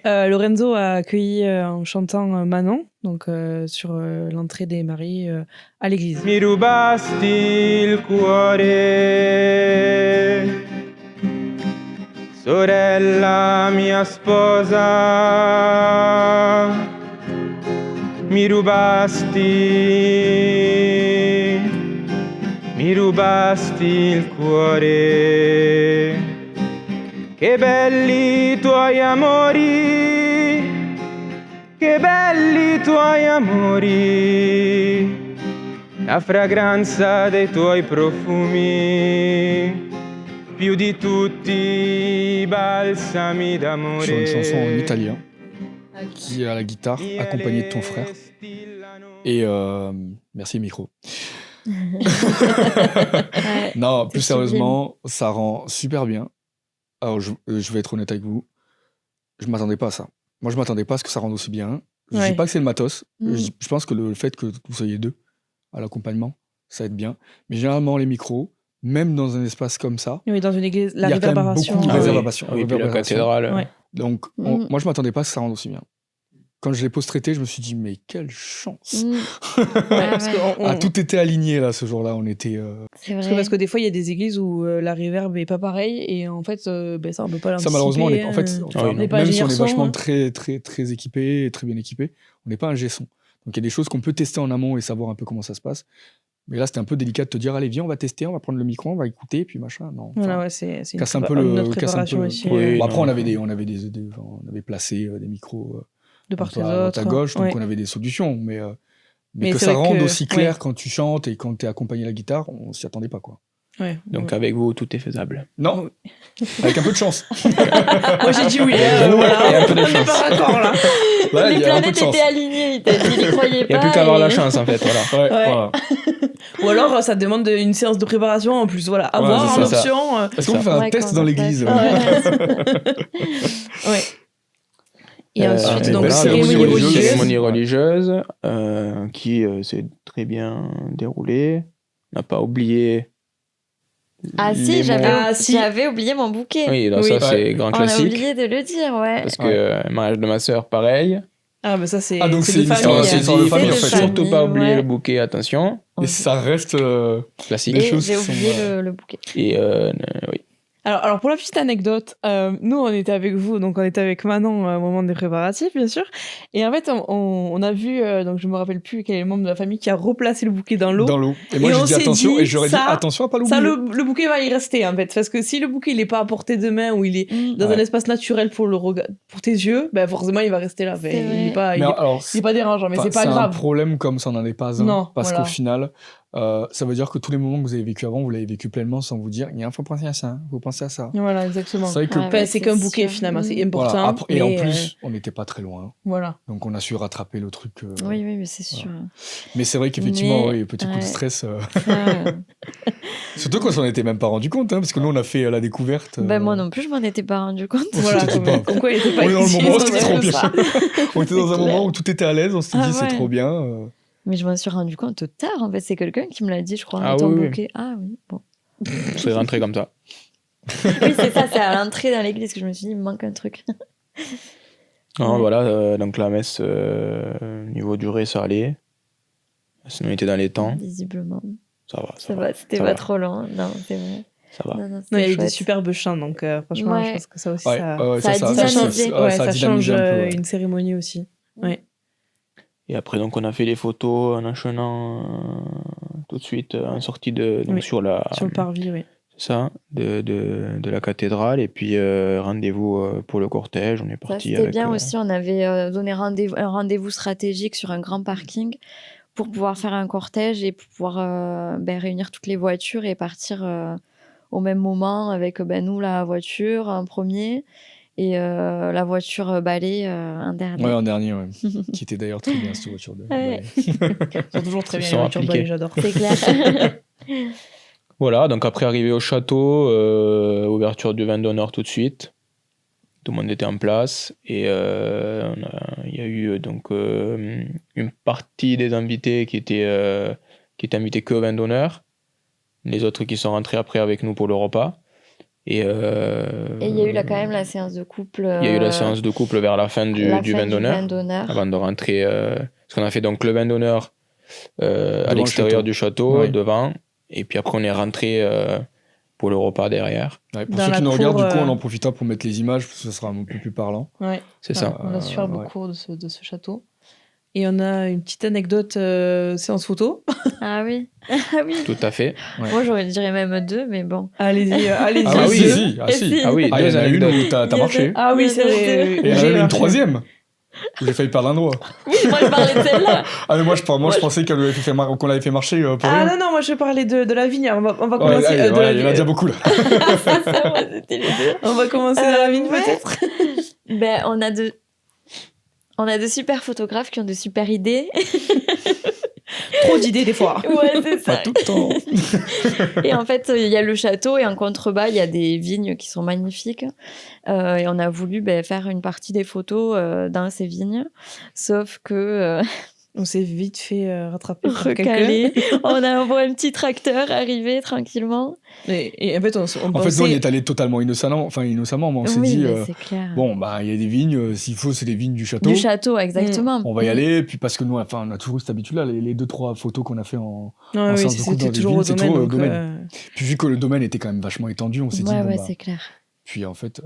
Lorenzo a accueilli en chantant Manon, donc sur l'entrée des mariés à l'église. Mi rubasti il cuore, sorella mia sposa, mi rubasti il cuore. Che belli tuoi amori, che belli tuoi amori, la fragranza dei tuoi profumi, più di tutti i balsami d'amore. Sur une chanson en italien, qui est à la guitare, accompagné de ton frère. Et merci micro. Non, plus sérieusement, ça rend super bien. Alors, je vais être honnête avec vous, je m'attendais pas à ça. Moi, je m'attendais pas à ce que ça rende aussi bien. Je dis pas que c'est le matos. Je pense que le fait que vous soyez deux à l'accompagnement, ça aide bien. Mais généralement, les micros, même dans un espace comme ça, oui, dans une église, la réverbération. Il y a quand même beaucoup de réverbération. Oui, puis la cathédrale. Ouais. Donc, moi, je m'attendais pas à ce que ça rende aussi bien. Quand je l'ai post-traité, je me suis dit, mais quelle chance. Tout était aligné là, ce jour-là. On était. C'est vrai. Parce que des fois, il y a des églises où la reverb est pas pareille et en fait, ça, on peut pas l'anticiper. Ça, malheureusement, on est, en fait, même si on est vachement très équipé et très bien équipé, on n'est pas un G-son. Donc, il y a des choses qu'on peut tester en amont et savoir un peu comment ça se passe. Mais là, c'était un peu délicat de te dire, allez, viens, on va tester, on va prendre le micro, on va écouter, puis machin. Non. Voilà, c'est casse un peu le. Aussi. Oui, bon, après, on avait placé des micros. De part et d'autre, à gauche, donc on avait des solutions, mais que ça rende aussi clair quand tu chantes et quand tu es accompagné à la guitare, on s'y attendait pas, quoi. Donc avec vous, tout est faisable. Non, avec un peu de chance. Moi j'ai dit oui. Voilà. Et un peu de chance. Pas d'accord, là. Les planètes étaient alignées, il y croyait pas. Il n'y a plus qu'à avoir la chance en fait, voilà. Voilà. Ou alors ça demande une séance de préparation en plus, voilà. Avoir en option. Est-ce qu'on peut faire un test dans l'église? Ouais. Et ensuite, donc, cérémonie religieuse qui s'est très bien déroulée. On n'a pas oublié. Ah si, j'avais oublié mon bouquet. Oui, donc ça c'est grand classique. On a oublié de le dire, ouais. Parce que mariage de ma sœur, pareil. Ah, mais ça c'est. Donc c'est une histoire de famille en fait. Surtout pas oublier le bouquet, attention. Et ça reste classique. Et j'ai oublié le bouquet. Et oui. Alors pour la petite anecdote, nous on était avec vous, donc on était avec Manon au moment des préparatifs bien sûr, et en fait on a vu, donc je me rappelle plus quel est le membre de la famille qui a replacé le bouquet dans l'eau. Et moi j'ai dit attention, et j'aurais dit attention à pas l'oublier. Ça le bouquet va y rester en fait, parce que si le bouquet il est pas à portée de main ou il est dans un espace naturel pour tes yeux, ben forcément il va rester là. Il est pas dérangeant, mais c'est pas grave. C'est un problème comme ça n'en est pas un, parce qu'au final. Ça veut dire que tous les moments que vous avez vécu avant, vous l'avez vécu pleinement sans vous dire, il faut penser à ça, vous pensez à ça. Voilà, exactement. C'est vrai que c'est qu'un bouquet finalement, c'est important. Voilà. Et en plus, on n'était pas très loin. Voilà. Donc on a su rattraper le truc. Oui, mais c'est sûr. Voilà. Mais c'est vrai qu'effectivement, petit coup de stress. Surtout quand on n'était même pas rendu compte, parce que nous on a fait la découverte. Moi non plus, je m'en étais pas rendu compte. Voilà, pourquoi il était pas ici. Dans le moment, c'était trop bien. On était dans un moment où tout était à l'aise, on s'est dit c'est trop bien. Mais je m'en suis rendu compte tard, en fait. C'est quelqu'un qui me l'a dit, je crois, en étant bloqué. Ah oui, bon. C'est rentré comme ça. Oui, c'est ça, c'est à l'entrée dans l'église que je me suis dit, il me manque un truc. Non, Ouais. voilà, donc la messe, niveau durée, ça allait. Sinon, on était dans les temps. Visiblement. Ça va. Ça va, c'était ça pas va. trop long. Non, c'est vrai. Ça va. Non, Non, il y c'était avait des chouette. superbes chants, donc franchement, je Ouais. pense que ça aussi, Ouais, Ça a ça dynamisé. change, ça a ça change dynamisé un peu, ouais. une cérémonie aussi. Ouais. Et après, donc, on a fait les photos en enchaînant tout de suite en sortie de, donc Oui. sur le parvis, oui. ça, de la cathédrale. Et puis, rendez-vous pour le cortège. On est Ça, parti c'était avec... bien aussi. On avait donné un rendez-vous stratégique sur un grand parking pour pouvoir faire un cortège et pour pouvoir réunir toutes les voitures et partir au même moment avec nous, la voiture en premier et la voiture balai en dernier. Ouais, en dernier, ouais. Qui était d'ailleurs très bien, cette voiture de Ouais. balai. Ils sont toujours très Ils bien, sont les voitures appliqués. balais, j'adore. C'est clair. Voilà, donc après arrivé au château, ouverture du vin d'honneur tout de suite. Tout le monde était en place et il y a eu donc une partie des invités qui étaient invités que au vin d'honneur. Les autres qui sont rentrés après avec nous pour le repas. Et Et il y a eu quand même la séance de couple. Il y a eu la séance de couple vers la fin du vin d'honneur. Avant de rentrer. Parce qu'on a fait donc le vin d'honneur à l'extérieur du château, Ouais. devant. Et puis après, on est rentré pour le repas derrière. Ouais, pour Dans ceux la qui nous regardent, cour, du coup, on en profitera pour mettre les images, parce que ce sera un peu plus parlant. Ouais. C'est ça. On a superbe ouais. cours de ce château. Et on a une petite anecdote séance photo. Ah oui. Ah oui. Tout à fait. Ouais. Moi, j'aurais dirais même 2, mais bon. Allez-y, allez-y. Ah oui, oui. si. Ah, si. Ah oui, Ah, il y deux en a une anecdotes. où t'as marché. Ah oui, c'est vrai. Et il y en a une troisième où j'ai failli perdre un doigt. Oui, moi, je parlais de celle-là. Ah, mais moi, je pensais qu'on l'avait fait marcher pour Ah rien. non, moi je parlais de la vigne. On va Ouais, commencer. allez, de ouais, la il y en a déjà beaucoup là. C'est ça, moi, c'était les 2. On va commencer dans la vigne ouais. peut-être. Ben, on a de super photographes qui ont de super idées. Trop d'idées des fois. Ouais, c'est Pas ça. tout le temps. Et en fait, il y a le château et en contrebas, il y a des vignes qui sont magnifiques. Et on a voulu faire une partie des photos dans ces vignes. Sauf que On s'est vite fait rattraper par quelqu'un. recalé, on a envoyé un petit tracteur arriver tranquillement. Et en fait, on En fait, pensait... nous, on y est allé totalement innocemment, mais on s'est Oui, dit, mais c'est clair. bon, bah, il y a des vignes, s'il faut, c'est des vignes du château. Du château, exactement. On va y aller, puis parce que nous, enfin, on a toujours eu cette habitude-là, les 2-3 photos qu'on a fait en Ouais, oui, séance de couple dans c'était des toujours vignes, au c'est domaine. toujours au donc, domaine. Puis vu que le domaine était quand même vachement étendu, on s'est dit, Ouais, bon, ouais, bah, c'est clair. puis en fait,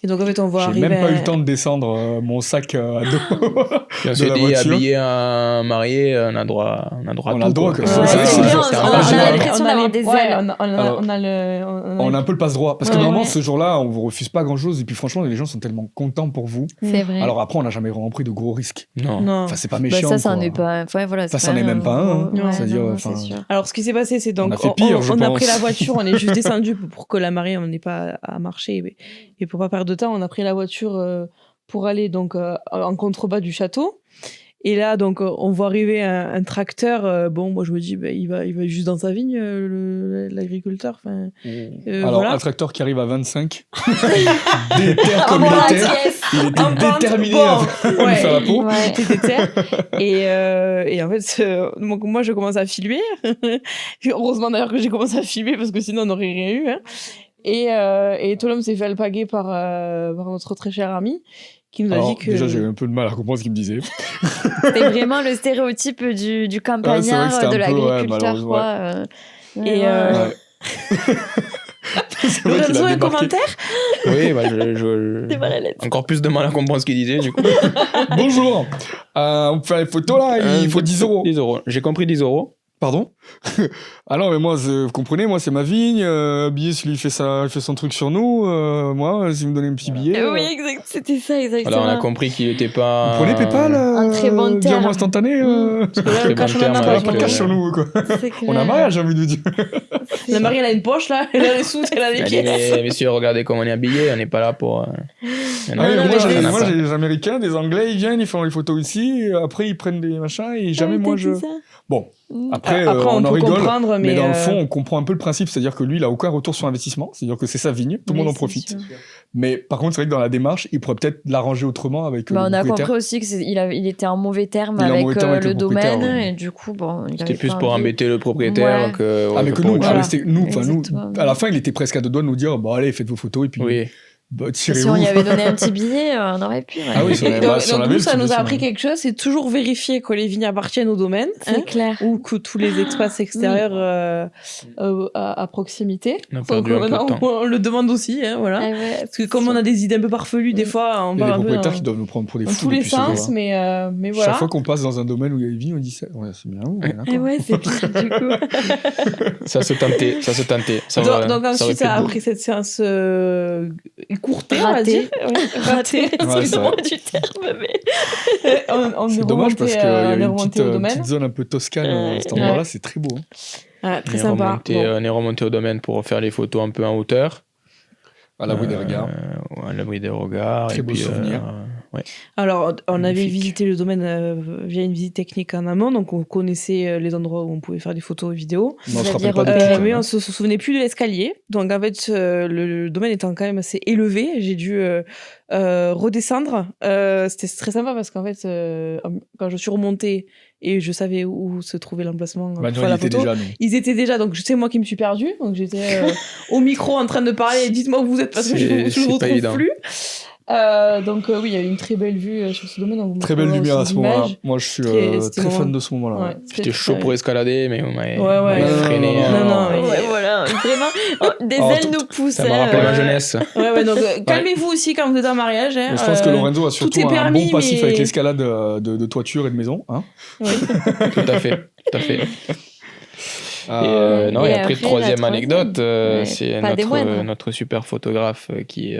Et donc en fait, on voit j'ai arriver... même pas eu le temps de descendre mon sac à dos. Puis on De s'est la dit, voiture. habillé un marié, on a droit On à a tout. le droit, quoi. quoi. Ouais, C'est vrai que c'est c'est bien, genre, on c'est a- un on peu a génial. l'impression d'avoir des ailes. Alors, on a un peu le passe-droit. Parce que Ouais, normalement, ouais. ce jour-là, on vous refuse pas grand-chose. Et puis franchement, les gens sont tellement contents pour vous. C'est vrai. Alors après, on n'a jamais vraiment pris de gros risques. Non. Non. Enfin, c'est pas Bah, méchant. ça, ça en quoi. est pas. Ouais, voilà, Ça, c'est c'en pas est même pas un, hein. Ouais, C'est-à-dire, non, enfin, c'est sûr. Alors, ce qui s'est passé, c'est donc On a fait pire, je on a pense. pris la voiture, on est juste descendu pour que la mariée, on n'ait pas à marcher. Et pour pas perdre de temps, on a pris la voiture pour aller donc en contrebas du château. Et là, donc, on voit arriver un tracteur. Bon, moi, je me dis, il va juste dans sa vigne, l'agriculteur. Enfin, Alors, voilà. un tracteur qui arrive à 25, déter comme il Ah, était, yes. il était En pente, déterminé bon, à lui ouais, faire la peau. Ouais. T'es déter. Et en fait, donc moi, je commence à filmer. Heureusement d'ailleurs que j'ai commencé à filmer parce que sinon, on n'aurait rien eu. Hein. Et tout l'homme s'est fait alpaguer par notre très cher ami qui nous a Alors, dit que... déjà, j'ai eu un peu de mal à comprendre ce qu'il me disait. C'était vraiment le stéréotype du campagnard, c'était un de peu, ouais, l'agriculteur, malheureusement, quoi. Et, Ouais. C'est vrai qu'il Lorenzo, a un débarqué. commentaire Oui, bah, C'était pas la lettre. encore plus de mal à comprendre ce qu'il disait, du coup. Bonjour. On peut faire les photos là, il faut 10 euros. 10 euros. J'ai compris 10 euros. Pardon? Ah non, mais moi, vous comprenez, moi, c'est ma vigne. Billet, s'il fait son truc sur nous. Moi, s'il me donnait un petit billet. Oui, exact. C'était ça, exactement. Alors, on a compris qu'il était pas. Vous prenez PayPal Un très bon terme. Virement instantané Parce que là, Très le cash, bon on en a terme pas. avec Pas de le- cash sur nous, quoi. C'est clair. On a un mariage, j'ai envie de dire. La Marie, elle a une poche, là. Elle a les sous, elle a les Allez, pièces. messieurs, regardez comment on est habillé. On n'est pas là pour. Ah oui, non, moi, mais j'ai ça moi, j'ai des Américains, des Anglais, ils viennent, ils font les photos ici, et après ils prennent des machins, et jamais Ah, moi t'as je. dit ça. Bon, Mm. après, Après, on on en peut rigole, comprendre, mais dans le mais, fond, on comprend un peu le principe, c'est-à-dire que lui, il a aucun retour sur investissement, c'est-à-dire que c'est sa vigne, tout le Oui, monde en c'est profite. sûr. Mais par contre, c'est vrai que dans la démarche, il pourrait peut-être l'arranger autrement avec Bah, le on a propriétaire. compris aussi qu'il était en mauvais terme Il est en avec, mauvais terme avec le le propriétaire, domaine, ouais. et du coup, bon, il C'était avait plus pas pour envie. embêter le propriétaire Ouais. que. Ah, mais que pour nous, autre ah, mais chose. c'était nous, enfin nous, Exactement. à la fin, il était presque à deux doigts de nous dire, bon allez, faites vos photos, et puis Oui. Bah, tirez Si où on y avait donné un petit billet, on aurait pu. Ouais. Ah oui, sur la- Donc, sur la nous, ville, ça c'est nous a dessus, appris ouais. quelque chose, c'est toujours vérifier que les vignes appartiennent au domaine, C'est clair. ou que tous les espaces extérieurs à proximité. On a Donc perdu un peu de maintenant, temps. on le demande aussi, voilà. Ah ouais, Parce que comme on a des idées un peu farfelues, des fois, on Il y a va des un peu propriétaires dans, qui doivent nous prendre pour des dans fous tous les depuis ce sens, jour-là. mais voilà. Chaque fois qu'on passe dans un domaine où il y a des vignes, on dit ça. Ouais, c'est bien. Ouais, d'accord. Ah ouais, c'est clair, du coup. Ça se tentait. Donc ensuite, après cette séance écourtée, on va Ratée. dire. Ratée. Excuse-moi c'est du terme, mais... on C'est est dommage remonté, parce qu'il y on avait est une remonté au domaine. petite zone un peu toscane à cet Ouais. endroit-là, c'est très beau. Hein. Ouais, très sympa. Bon. On est remonté au domaine pour faire les photos un peu en hauteur. À l'abri des regards. À l'abri des regards. Très et beau puis, souvenir. Ouais. Alors, on avait Magnifique. visité le domaine via une visite technique en amont, donc on connaissait les endroits où on pouvait faire des photos et vidéos. Non, on se Vous rappelle aviez pas de repéré. tout. Mais on se souvenait plus de l'escalier. Donc, en fait, le domaine étant quand même assez élevé, j'ai dû redescendre. C'était très sympa parce qu'en fait, quand je suis remontée et je savais où se trouvait l'emplacement pour Bah, faire il la était photo, déjà, nous. ils étaient déjà. Donc, c'est moi qui me suis perdue. Donc, j'étais au micro en train de parler. Dites-moi où vous êtes parce que je ne C'est vous pas retrouve évident. plus. Donc, oui, il y a eu une très belle vue sur ce domaine. Donc, vous Très montrez belle lumière aussi à ce des moment-là. images. Moi, je suis C'était très vraiment- fan de ce moment-là. Ouais, J'étais chaud pour escalader, mais on m'avait Ouais. freiné. Non, Ouais, mais- voilà, vraiment, des Alors, ailes nous poussent. Ça m'a rappelé ma jeunesse. Ouais, donc calmez-vous aussi quand vous êtes en mariage. Hein, Mais je pense que Lorenzo a surtout est un permis, bon passif mais- avec l'escalade de toiture et de maison. Hein. Oui. Tout à fait. Ah, Et, non, Et et après, après, la troisième troisième. anecdote, Ouais, c'est pas des moindres. notre super photographe qui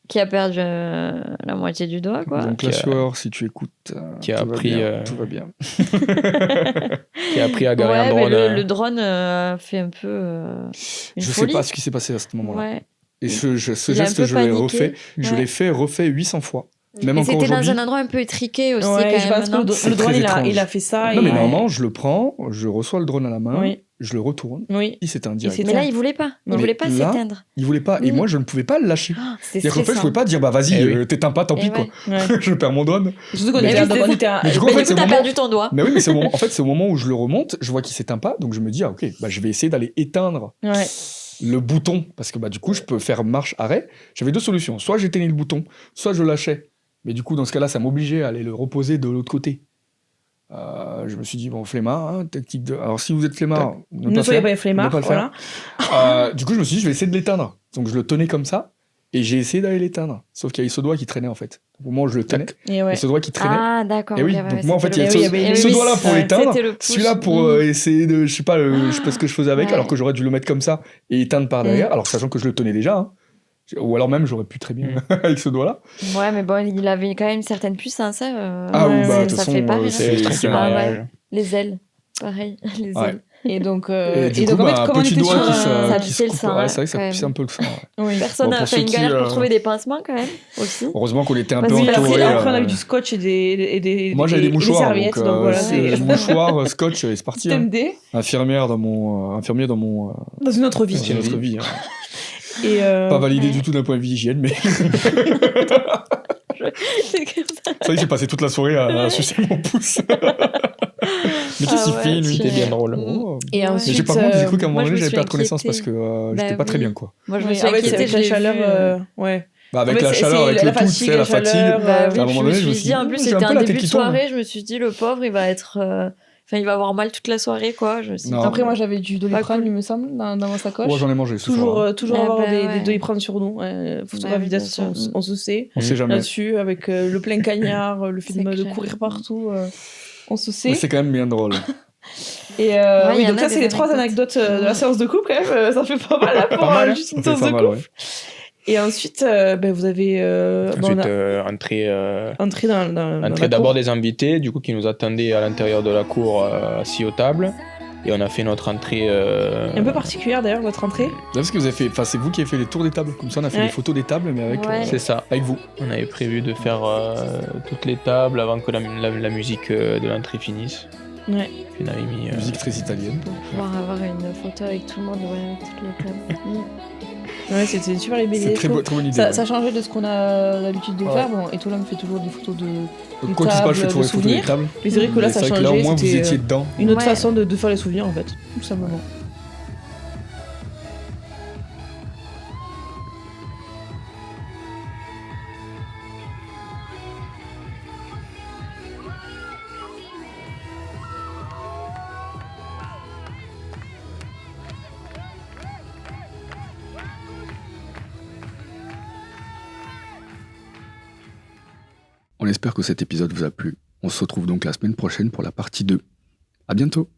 Qui a perdu la moitié du doigt, quoi. donc, qui la a- sueur, si tu écoutes, qui a tout va appris, bien, tout va bien. qui a appris à garer un Ouais, mais drone. le drone fait un peu une Je sais folie. pas ce qui s'est passé à ce moment-là. Ouais. Et ce Il a un geste, peu je l'ai paniqué. refait. Je Ouais. l'ai refait 800 fois. Même Et encore c'était dans aujourd'hui. un endroit un peu étriqué aussi, Ouais, quand je même. pense que non le C'est drone, très il étrange. a fait ça. Non, et- mais normalement, je le prends, je reçois le drone à la main, Oui. je le retourne. Oui. Il s'éteint direct. s'est- Mais là, il voulait pas. Il Mais voulait pas là, s'éteindre. Il voulait pas. Et Mm. moi, je ne pouvais pas le lâcher. Oh, c'est C'est-à-dire qu'en fait, je stressant. pouvais pas dire, bah vas-y, Eh oui. t'éteins pas, tant pis, Eh quoi. ouais. Ouais. Je perds mon drone. Surtout qu'on Mais était, oui, donc c'est on ça. était à- Mais du coup, Mais en fait, du c'est coup, au t'as moment- perdu ton doigt. Mais oui, mais c'est au moment, en fait, c'est au moment où je le remonte, je vois qu'il s'éteint pas, donc je me dis, ah ok, bah, je vais essayer d'aller éteindre Ouais. le bouton, parce que bah, du coup, je peux faire marche-arrêt. J'avais deux solutions. Soit j'éteignais le bouton, soit je lâchais. Mais du coup, dans ce cas-là, ça m'obligeait à aller le reposer de l'autre côté. Je me suis dit, bon, flemmard, hein, tactique de... Alors, si vous êtes flemmard, Ne soyez pas flemmard, ne pas le faire. voilà. Du coup, je me suis dit, je vais essayer de l'éteindre. Donc, je le tenais comme ça, et j'ai essayé d'aller l'éteindre. Sauf qu'il y avait ce doigt qui traînait, en fait. Au moment où je le tenais, Et ouais. et ce doigt qui traînait. Ah, d'accord. Et oui, ok, ouais, donc ouais, moi, en fait, c'était il y a le- ce- Eh oui, ce oui, doigt-là pour ouais, l'éteindre, c'était le pouce. celui-là pour Mm. essayer de... Je sais pas ce que je faisais avec, Ouais. alors que j'aurais dû le mettre comme ça et éteindre par derrière, alors sachant que je le tenais déjà. Hein. Ou alors même, j'aurais pu très bien avec ce doigt-là. Ouais, mais bon, il avait quand même une certaine puissance. Ah oui, bah, de toute ça façon, fait pas rire. C'est le truc du Ah, mariage. ouais. Les ailes. Pareil, les Ouais. ailes. Et donc, Et du et coup, donc en fait, bah, comme on petit était doigt sur... qui ça qui pissait le coupe. sang, Ouais, c'est vrai que quand ça pissait même. un peu le sang. Ouais. Oui. Personne Bon, n'a pour fait ceux une qui, galère pour trouver des pansements, quand même, aussi. Heureusement qu'on était un Vas-y, peu Oui, après, entouré. après, on avait du scotch et des Moi, j'avais des mouchoirs. serviettes, donc voilà, c'est c'est mouchoirs, scotch, et c'est parti. Hein. TMD Infirmier dans mon dans une autre vie. dans notre vie. Hein. Et Pas validé ouais. du tout d'un point de vue hygiène, mais C'est comme ça. ça y est, j'ai passé toute la soirée à sucer mon pouce. Mais qu'est-ce Ah qu'il ouais, fait, lui tu- C'était bien drôle. Oh. Et Ouais. Mais ensuite, j'ai par contre, j'ai cru qu'à un moment moi, je donné, me j'avais suis pas de connaissance inquiétée. parce que j'étais Bah pas très oui. bien, quoi. Moi, je me oui, suis en fait, inquiétée, avec je la l'ai chaleur, vu, ouais. Bah, avec En fait, la chaleur, c'est avec la le tout, tu fatigue, sais, la la fatigue. chaleur, Bah à oui, un moment je me donné, suis dit, en plus, j'ai un c'était peu un la tête début qui de tombe. soirée, je me suis dit, le pauvre, il va être... Enfin, il va avoir mal toute la soirée, quoi. Je me suis dit, Non. Après, moi, j'avais du Pas Doliprane, cool. il me semble, dans ma sacoche. Moi, j'en ai mangé ce Toujours, soir. toujours Ah avoir bah des ouais. Doliprane sur nous. Photographie Bah oui, bien d'as, sûr. on se sait. On sait jamais. Là-dessus, avec le plein cagnard, le film C'est de clair. courir partout, on se Mais sait. c'est quand même bien drôle. Et Ouais, oui, y en donc a ça, des c'est les 3 anecdotes de la séance de couple, quand même. Ça fait pas mal, là, pour Pas mal, hein. juste Ça une fait séance pas de mal, couple. ouais. Et ensuite, vous avez Ensuite, entré dans entrée la d'abord cour. des invités, du coup, qui nous attendaient à l'intérieur de la cour, assis aux tables. Et on a fait notre entrée. Un peu particulière, d'ailleurs, votre entrée. Là, ce que vous avez fait, enfin, c'est vous qui avez fait les tours des tables. Comme ça, on a fait Ouais. des photos des tables, mais avec, Ouais. C'est ça. avec vous. On avait prévu de faire toutes les tables avant que la musique de l'entrée finisse. Ouais. Puis on avait mis. Musique très italienne. pour pouvoir avoir une photo avec tout le monde, ouais, avec toutes les tables. Ouais, c'était une super belle idée. C'est je trouve. très bonne idée. Ça, ouais. ça changeait de ce qu'on a l'habitude de Ouais. faire. Bon, et Tola me fait toujours des photos de. Donc, quoi qu'il se passe, je fais tables, toujours de les photos des souvenirs. tables. Mais c'est vrai que là, Mais ça c'est vrai que là, au changeait. moins, vous C'était étiez dedans. une autre Ouais. façon de faire les souvenirs, en fait. Tout simplement. On espère que cet épisode vous a plu. On se retrouve donc la semaine prochaine pour la partie 2. À bientôt!